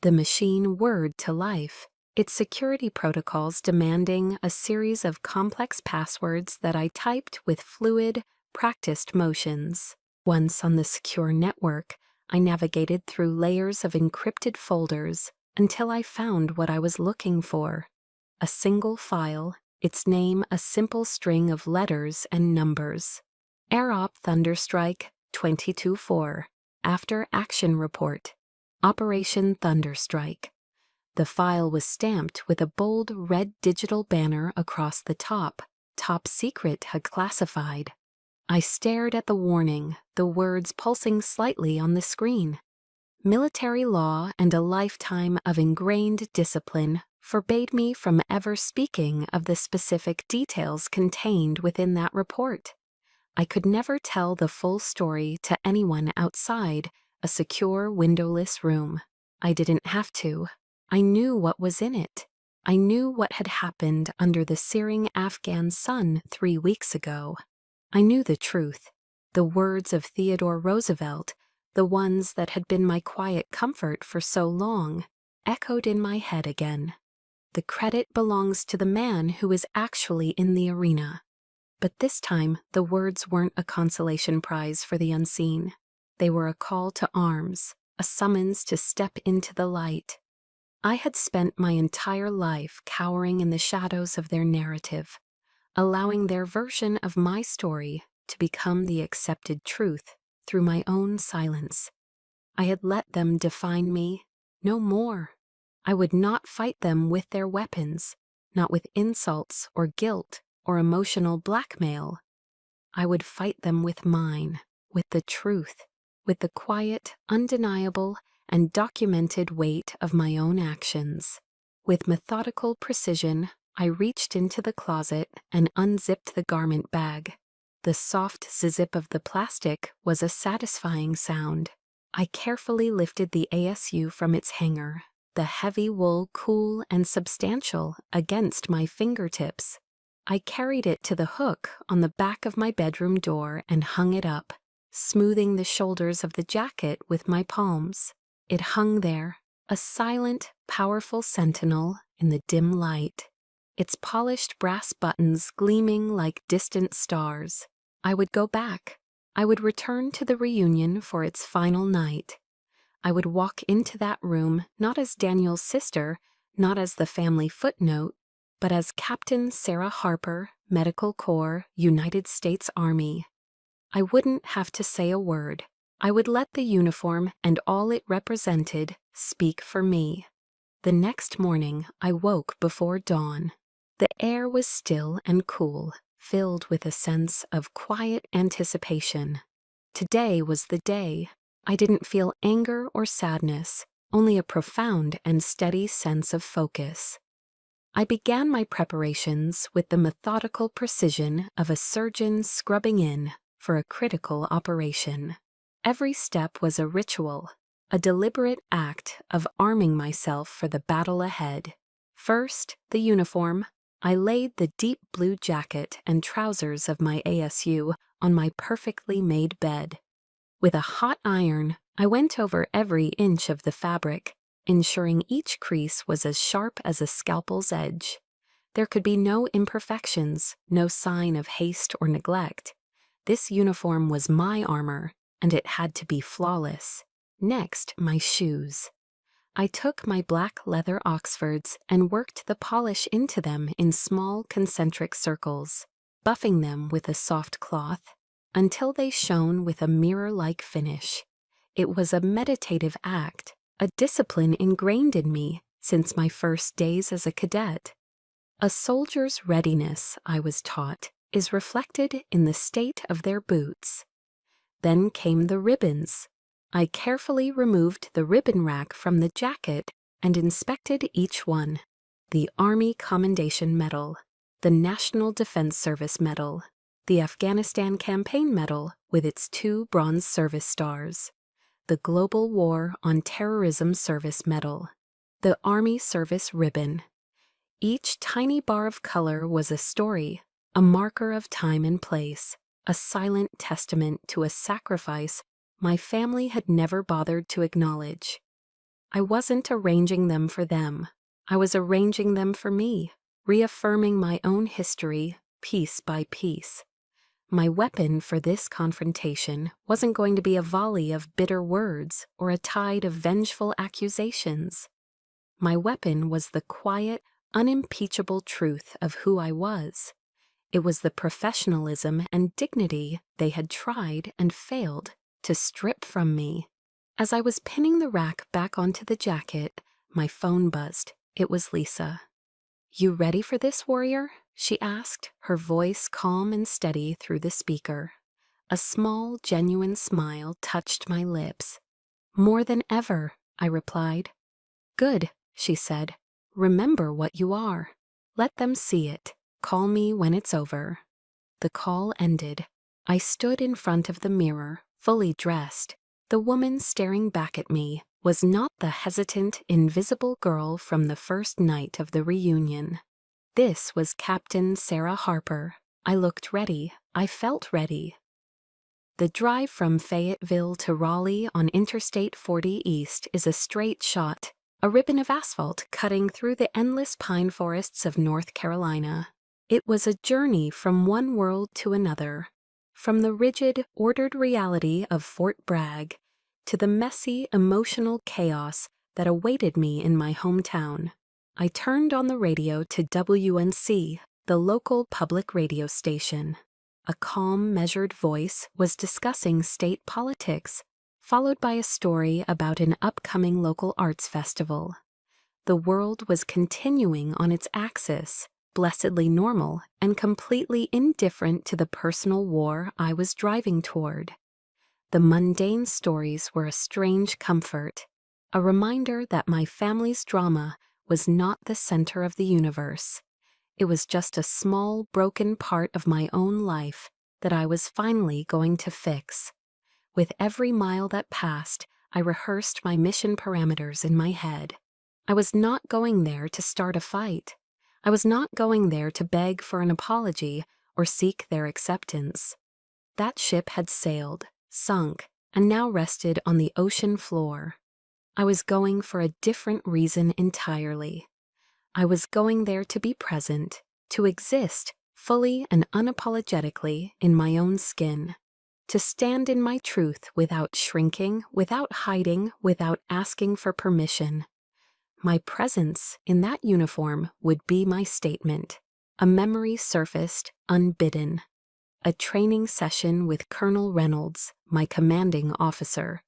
The machine whirred to life, its security protocols demanding a series of complex passwords that I typed with fluid, practiced motions. Once on the secure network, I navigated through layers of encrypted folders until I found what I was looking for. A single file, its name a simple string of letters and numbers. AirOp Thunderstrike 22-4, After Action Report, Operation Thunderstrike. The file was stamped with a bold red digital banner across the top, Top Secret Classified. I stared at the warning, the words pulsing slightly on the screen. Military law and a lifetime of ingrained discipline forbade me from ever speaking of the specific details contained within that report. I could never tell the full story to anyone outside a secure, windowless room. I didn't have to. I knew what was in it. I knew what had happened under the searing Afghan sun 3 weeks ago. I knew the truth. The words of Theodore Roosevelt, the ones that had been my quiet comfort for so long, echoed in my head again. The credit belongs to the man who is actually in the arena. But this time, the words weren't a consolation prize for the unseen. They were a call to arms, a summons to step into the light. I had spent my entire life cowering in the shadows of their narrative, allowing their version of my story to become the accepted truth through my own silence. I had let them define me, no more. I would not fight them with their weapons, not with insults or guilt or emotional blackmail. I would fight them with mine, with the truth, with the quiet, undeniable, and documented weight of my own actions. With methodical precision, I reached into the closet and unzipped the garment bag. The soft zip of the plastic was a satisfying sound. I carefully lifted the ASU from its hanger, the heavy wool cool and substantial against my fingertips. I carried it to the hook on the back of my bedroom door and hung it up, smoothing the shoulders of the jacket with my palms. It hung there, a silent, powerful sentinel in the dim light. its polished brass buttons gleaming like distant stars. I would go back. I would return to the reunion for its final night. I would walk into that room not as Daniel's sister, not as the family footnote, but as Captain Sarah Harper, Medical Corps, United States Army. I wouldn't have to say a word. I would let the uniform and all it represented speak for me. The next morning, I woke before dawn. The air was still and cool, filled with a sense of quiet anticipation. Today was the day. I didn't feel anger or sadness, only a profound and steady sense of focus. I began my preparations with the methodical precision of a surgeon scrubbing in for a critical operation. Every step was a ritual, a deliberate act of arming myself for the battle ahead. First, the uniform. I laid the deep blue jacket and trousers of my ASU on my perfectly made bed. With a hot iron, I went over every inch of the fabric, ensuring each crease was as sharp as a scalpel's edge. There could be no imperfections, no sign of haste or neglect. This uniform was my armor, and it had to be flawless. Next, my shoes. I took my black leather Oxfords and worked the polish into them in small concentric circles, buffing them with a soft cloth until they shone with a mirror-like finish. It was a meditative act, a discipline ingrained in me since my first days as a cadet. A soldier's readiness, I was taught, is reflected in the state of their boots. Then came the ribbons. I carefully removed the ribbon rack from the jacket and inspected each one. The Army Commendation Medal, the National Defense Service Medal, the Afghanistan Campaign Medal with its 2 Bronze Service Stars, the Global War on Terrorism Service Medal, the Army Service Ribbon. Each tiny bar of color was a story, a marker of time and place, a silent testament to a sacrifice my family had never bothered to acknowledge. I wasn't arranging them for them. I was arranging them for me, reaffirming my own history piece by piece. My weapon for this confrontation wasn't going to be a volley of bitter words or a tide of vengeful accusations. My weapon was the quiet, unimpeachable truth of who I was. It was the professionalism and dignity they had tried and failed to strip from me. As I was pinning the rack back onto the jacket, my phone buzzed. It was Lisa. "You ready for this, warrior?" she asked, her voice calm and steady through the speaker. A small, genuine smile touched my lips. "More than ever," I replied. "Good," she said. "Remember what you are. Let them see it. Call me when it's over." The call ended. I stood in front of the mirror, fully dressed. The woman staring back at me was not the hesitant, invisible girl from the first night of the reunion. This was Captain Sarah Harper. I looked ready. I felt ready. The drive from Fayetteville to Raleigh on Interstate 40 East is a straight shot, a ribbon of asphalt cutting through the endless pine forests of North Carolina. It was a journey from one world to another, from the rigid, ordered reality of Fort Bragg to the messy, emotional chaos that awaited me in my hometown. I turned on the radio to WNC, the local public radio station. A calm, measured voice was discussing state politics, followed by a story about an upcoming local arts festival. The world was continuing on its axis, blessedly normal and completely indifferent to the personal war I was driving toward. The mundane stories were a strange comfort, a reminder that my family's drama was not the center of the universe. It was just a small, broken part of my own life that I was finally going to fix. With every mile that passed, I rehearsed my mission parameters in my head. I was not going there to start a fight. I was not going there to beg for an apology or seek their acceptance. That ship had sailed, sunk, and now rested on the ocean floor. I was going for a different reason entirely. I was going there to be present, to exist fully and unapologetically in my own skin, to stand in my truth without shrinking, without hiding, without asking for permission. My presence in that uniform would be my statement, a memory surfaced unbidden. A training session with Colonel Reynolds, my commanding officer.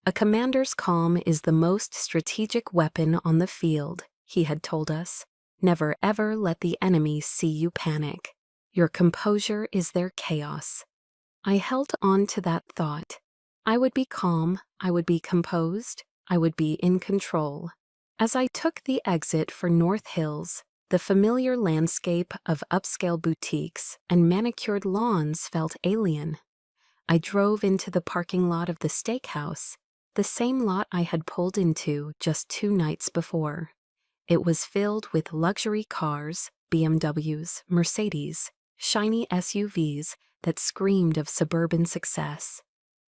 A commander's calm is the most strategic weapon on the field, he had told us. Never ever let the enemy see you panic. Your composure is their chaos. I held on to that thought. I would be calm, I would be composed, I would be in control. As I took the exit for North Hills, the familiar landscape of upscale boutiques and manicured lawns felt alien. I drove into the parking lot of the steakhouse, the same lot I had pulled into just 2 nights before. It was filled with luxury cars, BMWs, Mercedes, shiny SUVs that screamed of suburban success.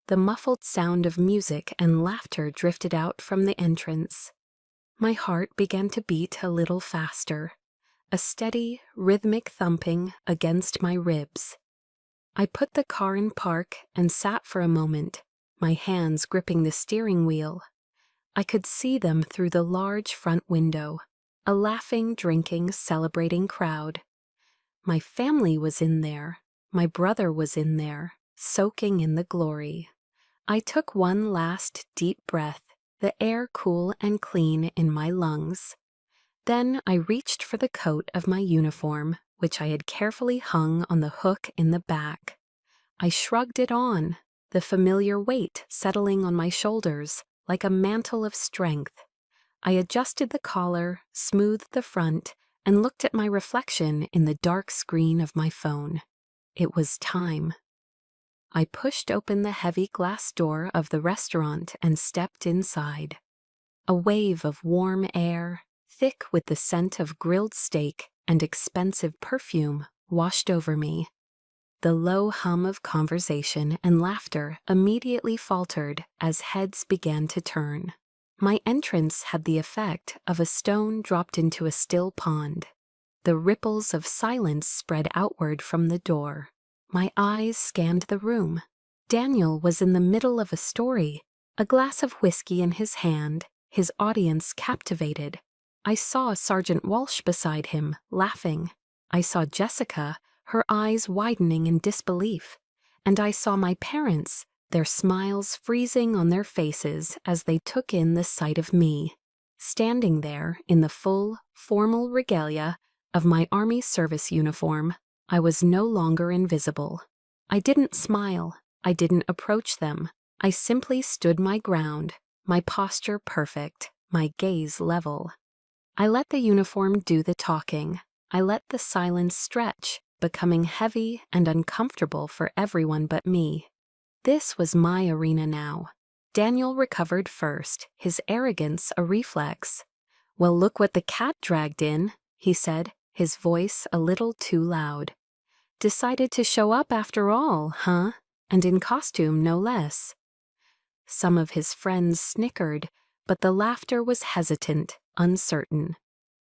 The muffled sound of music and laughter drifted out from the entrance. My heart began to beat a little faster, a steady, rhythmic thumping against my ribs. I put the car in park and sat for a moment, my hands gripping the steering wheel. I could see them through the large front window, a laughing, drinking, celebrating crowd. My family was in there, my brother was in there, soaking in the glory. I took one last deep breath, the air cool and clean in my lungs. Then I reached for the coat of my uniform, which I had carefully hung on the hook in the back. I shrugged it on, the familiar weight settling on my shoulders like a mantle of strength. I adjusted the collar, smoothed the front, and looked at my reflection in the dark screen of my phone. It was time. I pushed open the heavy glass door of the restaurant and stepped inside. A wave of warm air, thick with the scent of grilled steak and expensive perfume, washed over me. The low hum of conversation and laughter immediately faltered as heads began to turn. My entrance had the effect of a stone dropped into a still pond. The ripples of silence spread outward from the door. My eyes scanned the room. Daniel was in the middle of a story, a glass of whiskey in his hand, his audience captivated. I saw Sergeant Walsh beside him, laughing. I saw Jessica, her eyes widening in disbelief. And I saw my parents, their smiles freezing on their faces as they took in the sight of me, standing there in the full, formal regalia of my Army service uniform. I was no longer invisible. I didn't smile. I didn't approach them. I simply stood my ground, my posture perfect, my gaze level. I let the uniform do the talking. I let the silence stretch, becoming heavy and uncomfortable for everyone but me. This was my arena now. Daniel recovered first, his arrogance a reflex. "Well, look what the cat dragged in," he said, his voice a little too loud. "Decided to show up after all, huh? And in costume, no less." Some of his friends snickered, but the laughter was hesitant, uncertain.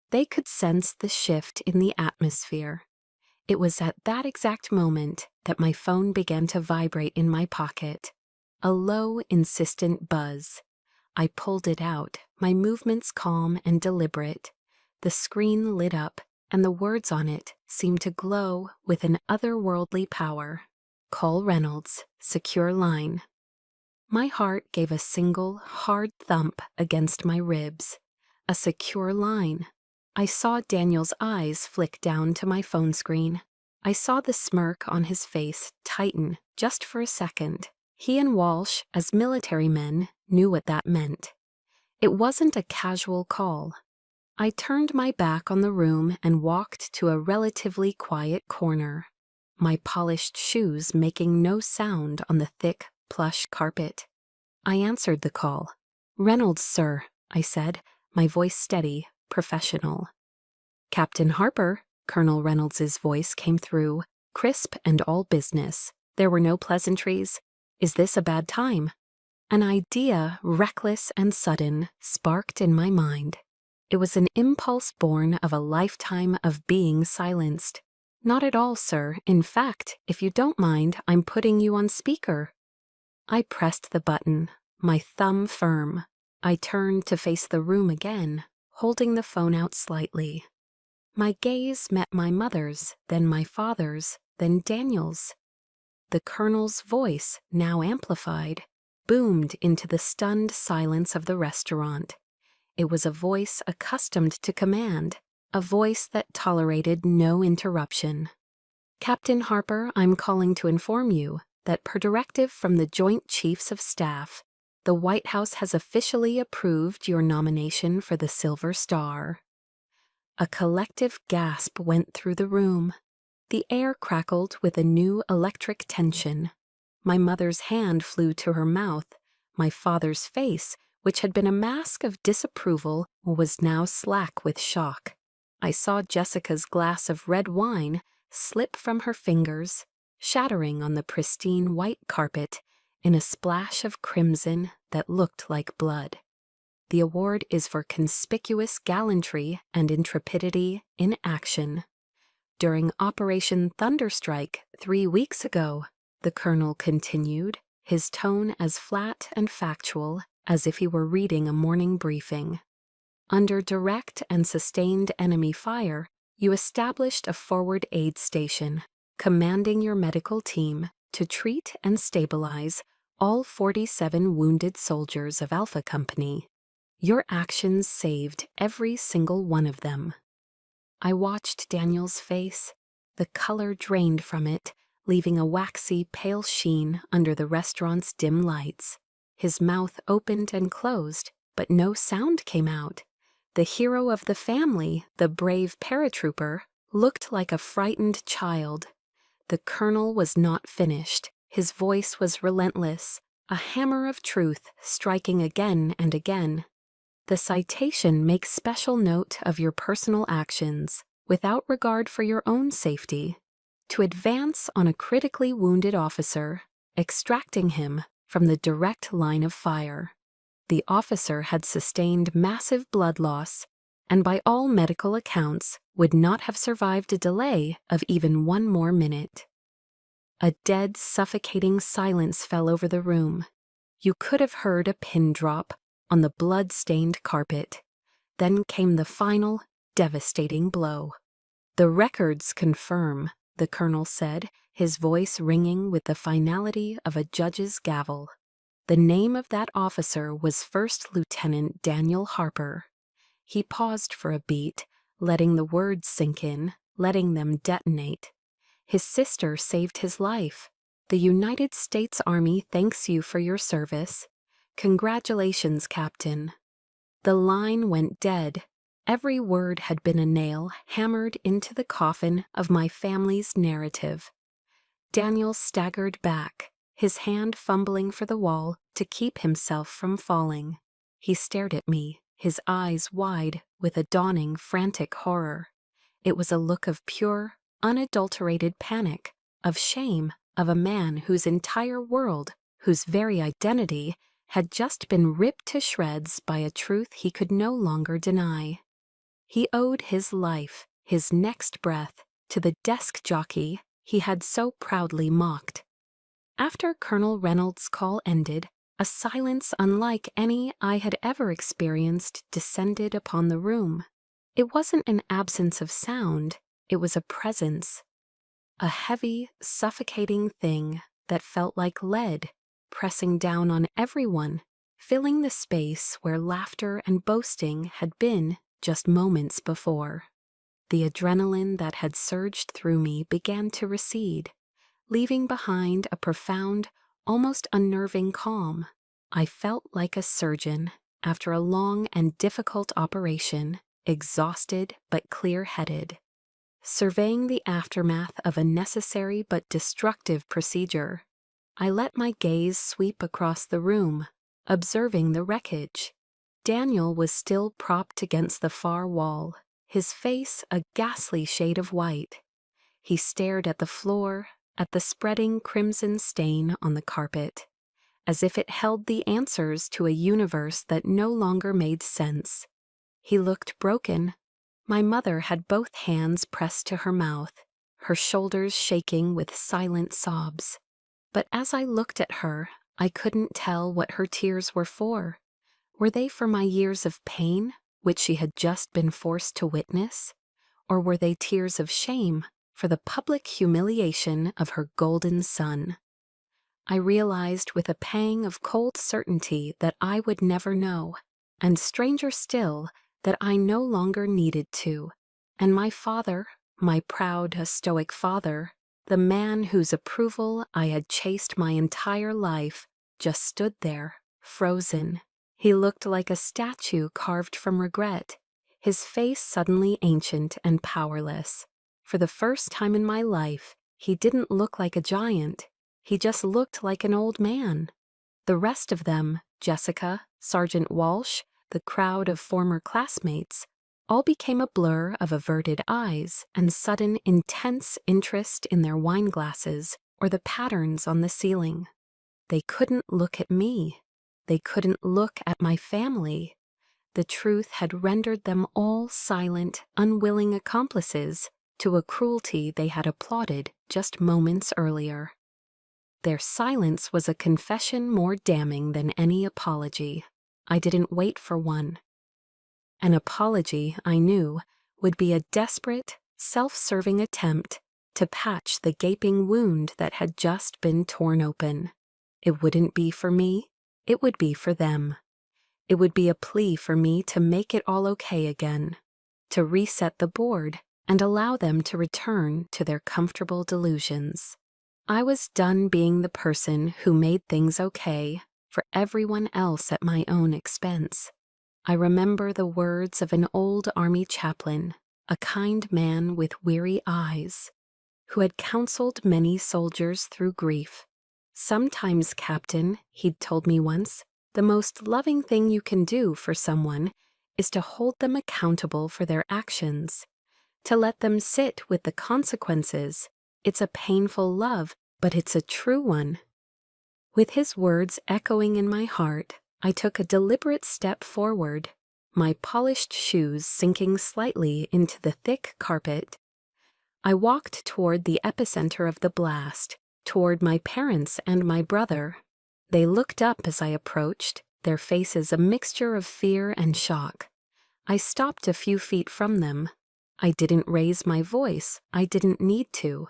They could sense the shift in the atmosphere. It was at that exact moment that my phone began to vibrate in my pocket. A low, insistent buzz. I pulled it out, my movements calm and deliberate. The screen lit up, and the words on it seemed to glow with an otherworldly power. "Call Reynolds, secure line." My heart gave a single, hard thump against my ribs. A secure line. I saw Daniel's eyes flick down to my phone screen. I saw the smirk on his face tighten just for a second. He and Walsh, as military men, knew what that meant. It wasn't a casual call. I turned my back on the room and walked to a relatively quiet corner, my polished shoes making no sound on the thick, plush carpet. I answered the call. "Reynolds, sir," I said, my voice steady, professional. "Captain Harper," Colonel Reynolds's voice came through, crisp and all business. There were no pleasantries. "Is this a bad time?" An idea, reckless and sudden, sparked in my mind. It was an impulse born of a lifetime of being silenced. "Not at all, sir. In fact, if you don't mind, I'm putting you on speaker." I pressed the button, my thumb firm. I turned to face the room again, holding the phone out slightly. My gaze met my mother's, then my father's, then Daniel's. The Colonel's voice, now amplified, boomed into the stunned silence of the restaurant. It was a voice accustomed to command, a voice that tolerated no interruption. "Captain Harper, I'm calling to inform you that per directive from the Joint Chiefs of Staff, the White House has officially approved your nomination for the Silver Star." A collective gasp went through the room. The air crackled with a new electric tension. My mother's hand flew to her mouth. My father's face, which had been a mask of disapproval, was now slack with shock. I saw Jessica's glass of red wine slip from her fingers, shattering on the pristine white carpet in a splash of crimson that looked like blood. The award is for conspicuous gallantry and intrepidity in action. During Operation Thunderstrike 3 weeks ago, the Colonel continued, his tone as flat and factual as if he were reading a morning briefing. Under direct and sustained enemy fire, you established a forward aid station, commanding your medical team to treat and stabilize all 47 wounded soldiers of Alpha Company. Your actions saved every single one of them. I watched Daniel's face. The color drained from it, leaving a waxy, pale sheen under the restaurant's dim lights. His mouth opened and closed, but no sound came out. The hero of the family, the brave paratrooper, looked like a frightened child. The Colonel was not finished. His voice was relentless, a hammer of truth striking again and again. The citation makes special note of your personal actions, without regard for your own safety, to advance on a critically wounded officer, extracting him from the direct line of fire. The officer had sustained massive blood loss, and by all medical accounts would not have survived a delay of even 1 more minute. A dead, suffocating silence fell over the room. You could have heard a pin drop on the blood-stained carpet. Then came the final, devastating blow. "The records confirm," the Colonel said, his voice ringing with the finality of a judge's gavel. "The name of that officer was First Lieutenant Daniel Harper." He paused for a beat, letting the words sink in, letting them detonate. "His sister saved his life. The United States Army thanks you for your service. Congratulations, Captain." The line went dead. Every word had been a nail hammered into the coffin of my family's narrative. Daniel staggered back, his hand fumbling for the wall to keep himself from falling. He stared at me, his eyes wide with a dawning, frantic horror. It was a look of pure, unadulterated panic, of shame, of a man whose entire world, whose very identity, had just been ripped to shreds by a truth he could no longer deny. He owed his life, his next breath, to the desk jockey he had so proudly mocked. After Colonel Reynolds' call ended, a silence unlike any I had ever experienced descended upon the room. It wasn't an absence of sound, it was a presence. A heavy, suffocating thing that felt like lead, pressing down on everyone, filling the space where laughter and boasting had been just moments before. The adrenaline that had surged through me began to recede, leaving behind a profound, almost unnerving calm. I felt like a surgeon after a long and difficult operation, exhausted but clear-headed, surveying the aftermath of a necessary but destructive procedure. I let my gaze sweep across the room, observing the wreckage. Daniel was still propped against the far wall, his face a ghastly shade of white. He stared at the floor, at the spreading crimson stain on the carpet, as if it held the answers to a universe that no longer made sense. He looked broken. My mother had both hands pressed to her mouth, her shoulders shaking with silent sobs. But as I looked at her, I couldn't tell what her tears were for. Were they for my years of pain, which she had just been forced to witness? Or were they tears of shame for the public humiliation of her golden son? I realized with a pang of cold certainty that I would never know, and stranger still, that I no longer needed to. And my father, my proud, stoic father, the man whose approval I had chased my entire life, just stood there, frozen. He looked like a statue carved from regret, his face suddenly ancient and powerless. For the first time in my life, he didn't look like a giant. He just looked like an old man. The rest of them, Jessica, Sergeant Walsh, the crowd of former classmates, all became a blur of averted eyes and sudden intense interest in their wine glasses or the patterns on the ceiling. They couldn't look at me. They couldn't look at my family. The truth had rendered them all silent, unwilling accomplices to a cruelty they had applauded just moments earlier. Their silence was a confession more damning than any apology. I didn't wait for one. An apology, I knew, would be a desperate, self-serving attempt to patch the gaping wound that had just been torn open. It wouldn't be for me, it would be for them. It would be a plea for me to make it all okay again, to reset the board and allow them to return to their comfortable delusions. I was done being the person who made things okay for everyone else at my own expense. I remember the words of an old army chaplain, a kind man with weary eyes, who had counseled many soldiers through grief. Sometimes, Captain, he'd told me once, the most loving thing you can do for someone is to hold them accountable for their actions, to let them sit with the consequences. It's a painful love, but it's a true one. With his words echoing in my heart, I took a deliberate step forward, my polished shoes sinking slightly into the thick carpet. I walked toward the epicenter of the blast, toward my parents and my brother. They looked up as I approached, their faces a mixture of fear and shock. I stopped a few feet from them. I didn't raise my voice. I didn't need to.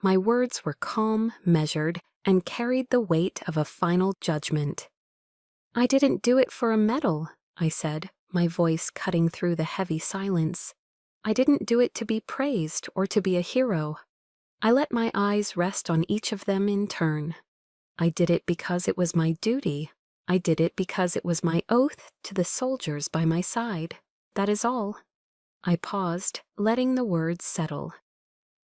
My words were calm, measured, and carried the weight of a final judgment. I didn't do it for a medal, I said, my voice cutting through the heavy silence. I didn't do it to be praised or to be a hero. I let my eyes rest on each of them in turn. I did it because it was my duty. I did it because it was my oath to the soldiers by my side. That is all. I paused, letting the words settle.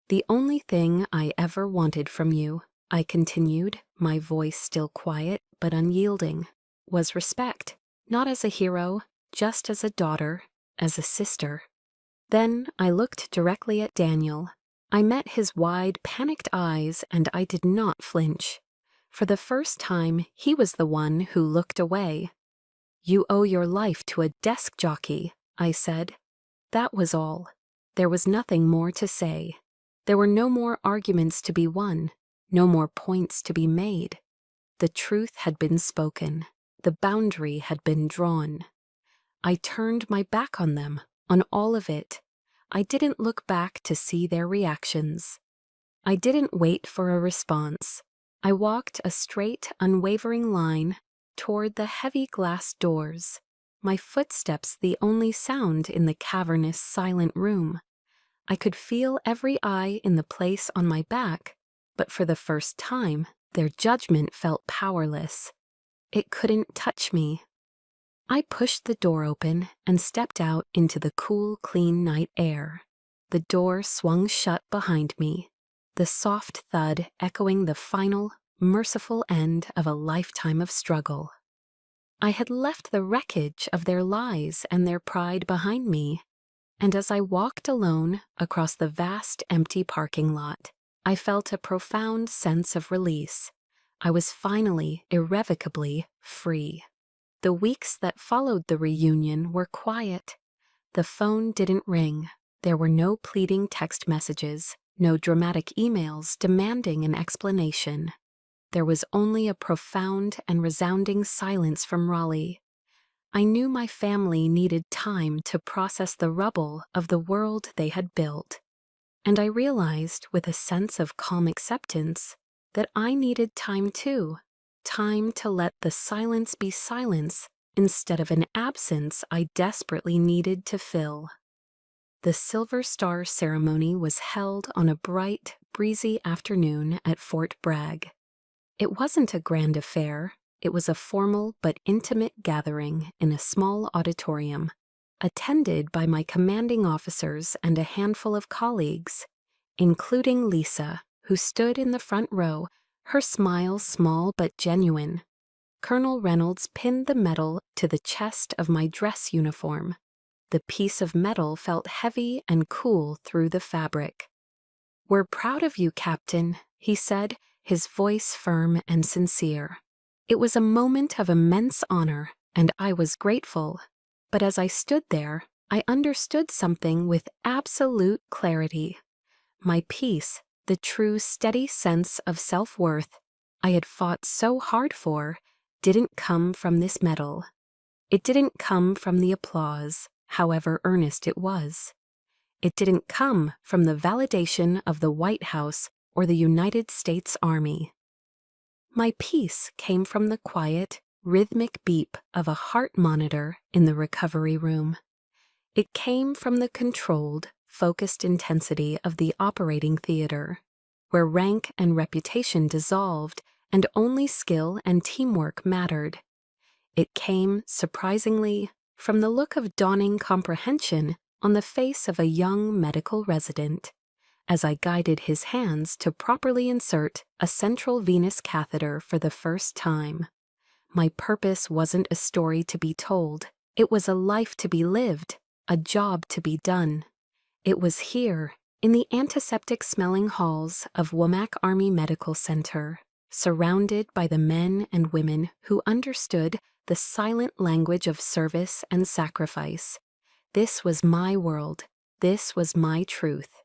The only thing I ever wanted from you, I continued, my voice still quiet but unyielding, was respect, not as a hero, just as a daughter, as a sister. Then I looked directly at Daniel. I met his wide, panicked eyes, and I did not flinch. For the first time, he was the one who looked away. "You owe your life to a desk jockey," I said. That was all. There was nothing more to say. There were no more arguments to be won, no more points to be made. The truth had been spoken. The boundary had been drawn. I turned my back on them, on all of it. I didn't look back to see their reactions. I didn't wait for a response. I walked a straight, unwavering line toward the heavy glass doors, my footsteps the only sound in the cavernous, silent room. I could feel every eye in the place on my back, but for the first time, their judgment felt powerless. It couldn't touch me. I pushed the door open and stepped out into the cool, clean night air. The door swung shut behind me, the soft thud echoing the final, merciful end of a lifetime of struggle. I had left the wreckage of their lies and their pride behind me, and as I walked alone across the vast, empty parking lot, I felt a profound sense of release. I was finally, irrevocably free. The weeks that followed the reunion were quiet. The phone didn't ring. There were no pleading text messages, no dramatic emails demanding an explanation. There was only a profound and resounding silence from Raleigh. I knew my family needed time to process the rubble of the world they had built. And I realized with a sense of calm acceptance that I needed time too. Time to let the silence be silence instead of an absence I desperately needed to fill. The Silver Star ceremony was held on a bright, breezy afternoon at Fort Bragg. It wasn't a grand affair. It was a formal but intimate gathering in a small auditorium, attended by my commanding officers and a handful of colleagues, including Lisa, who stood in the front row, her smile small but genuine. Colonel Reynolds pinned the medal to the chest of my dress uniform. The piece of metal felt heavy and cool through the fabric. "We're proud of you, Captain," he said, his voice firm and sincere. It was a moment of immense honor, and I was grateful. But as I stood there, I understood something with absolute clarity. My peace, the true steady sense of self-worth I had fought so hard for, didn't come from this medal. It didn't come from the applause, however earnest it was. It didn't come from the validation of the White House or the United States Army. My peace came from the quiet, rhythmic beep of a heart monitor in the recovery room. It came from the controlled, focused intensity of the operating theater, where rank and reputation dissolved and only skill and teamwork mattered. It came, surprisingly, from the look of dawning comprehension on the face of a young medical resident, as I guided his hands to properly insert a central venous catheter for the first time. My purpose wasn't a story to be told. It was a life to be lived, a job to be done. It was here, in the antiseptic-smelling halls of Womack Army Medical Center, surrounded by the men and women who understood the silent language of service and sacrifice. This was my world. This was my truth.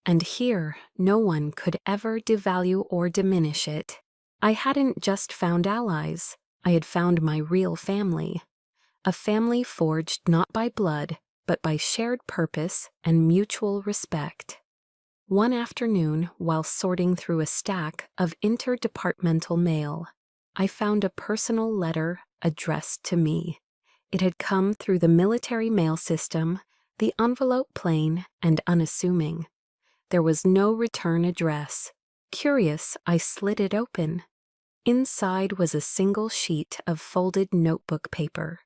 And here, no one could ever devalue or diminish it. I hadn't just found allies. I had found my real family. A family forged not by blood, but by shared purpose and mutual respect. One afternoon, while sorting through a stack of interdepartmental mail, I found a personal letter addressed to me. It had come through the military mail system, the envelope plain and unassuming. There was no return address. Curious, I slid it open. Inside was a single sheet of folded notebook paper.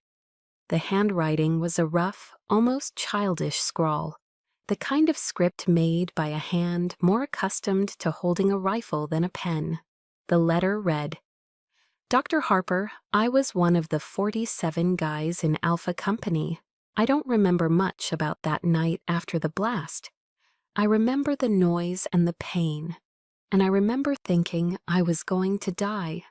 The handwriting was a rough, almost childish scrawl, the kind of script made by a hand more accustomed to holding a rifle than a pen. The letter read, "Dr. Harper, I was one of the 47 guys in Alpha Company. I don't remember much about that night after the blast. I remember the noise and the pain, and I remember thinking I was going to die.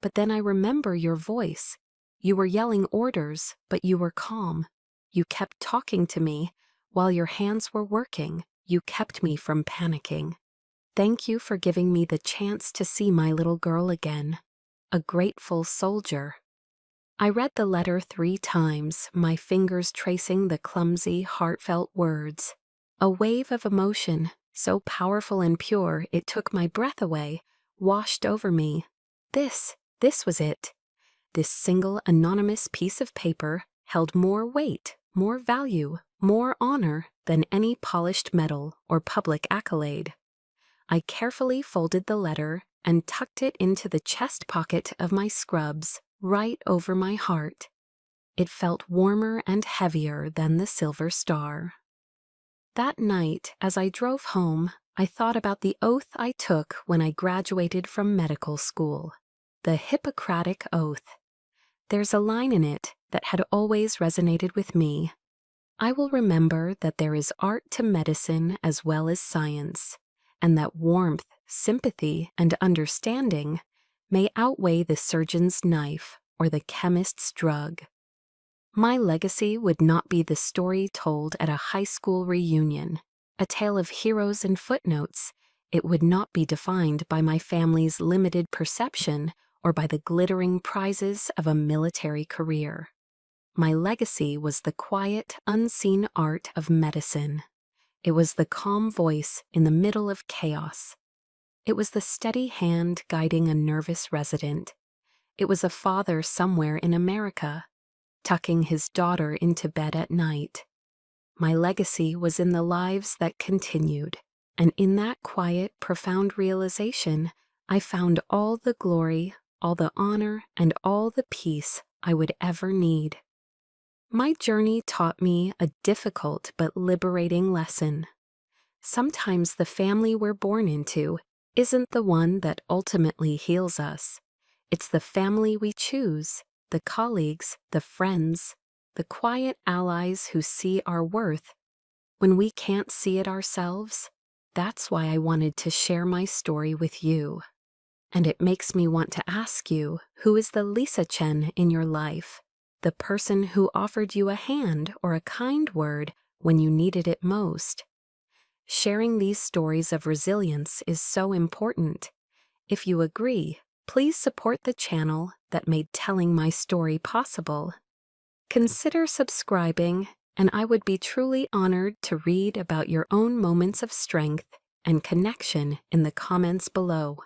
But then I remember your voice. You were yelling orders, but you were calm. You kept talking to me. While your hands were working, you kept me from panicking. Thank you for giving me the chance to see my little girl again. A grateful soldier." I read the letter 3 times, my fingers tracing the clumsy, heartfelt words. A wave of emotion, so powerful and pure it took my breath away, washed over me. This was it. This single anonymous piece of paper held more weight, more value, more honor than any polished medal or public accolade. I carefully folded the letter and tucked it into the chest pocket of my scrubs, right over my heart. It felt warmer and heavier than the Silver Star. That night, as I drove home, I thought about the oath I took when I graduated from medical school. The Hippocratic Oath. There's a line in it that had always resonated with me. I will remember that there is art to medicine as well as science, and that warmth, sympathy, and understanding may outweigh the surgeon's knife or the chemist's drug. My legacy would not be the story told at a high school reunion, a tale of heroes and footnotes. It would not be defined by my family's limited perception or by the glittering prizes of a military career. My legacy was the quiet, unseen art of medicine. It was the calm voice in the middle of chaos. It was the steady hand guiding a nervous resident. It was a father somewhere in America, tucking his daughter into bed at night. My legacy was in the lives that continued, and in that quiet, profound realization, I found all the glory, all the honor, and all the peace I would ever need. My journey taught me a difficult but liberating lesson. Sometimes the family we're born into isn't the one that ultimately heals us. It's the family we choose, the colleagues, the friends, the quiet allies who see our worth when we can't see it ourselves. That's why I wanted to share my story with you. And it makes me want to ask you, who is the Lisa Chen in your life? The person who offered you a hand or a kind word when you needed it most? Sharing these stories of resilience is so important. If you agree, please support the channel that made telling my story possible. Consider subscribing, and I would be truly honored to read about your own moments of strength and connection in the comments below.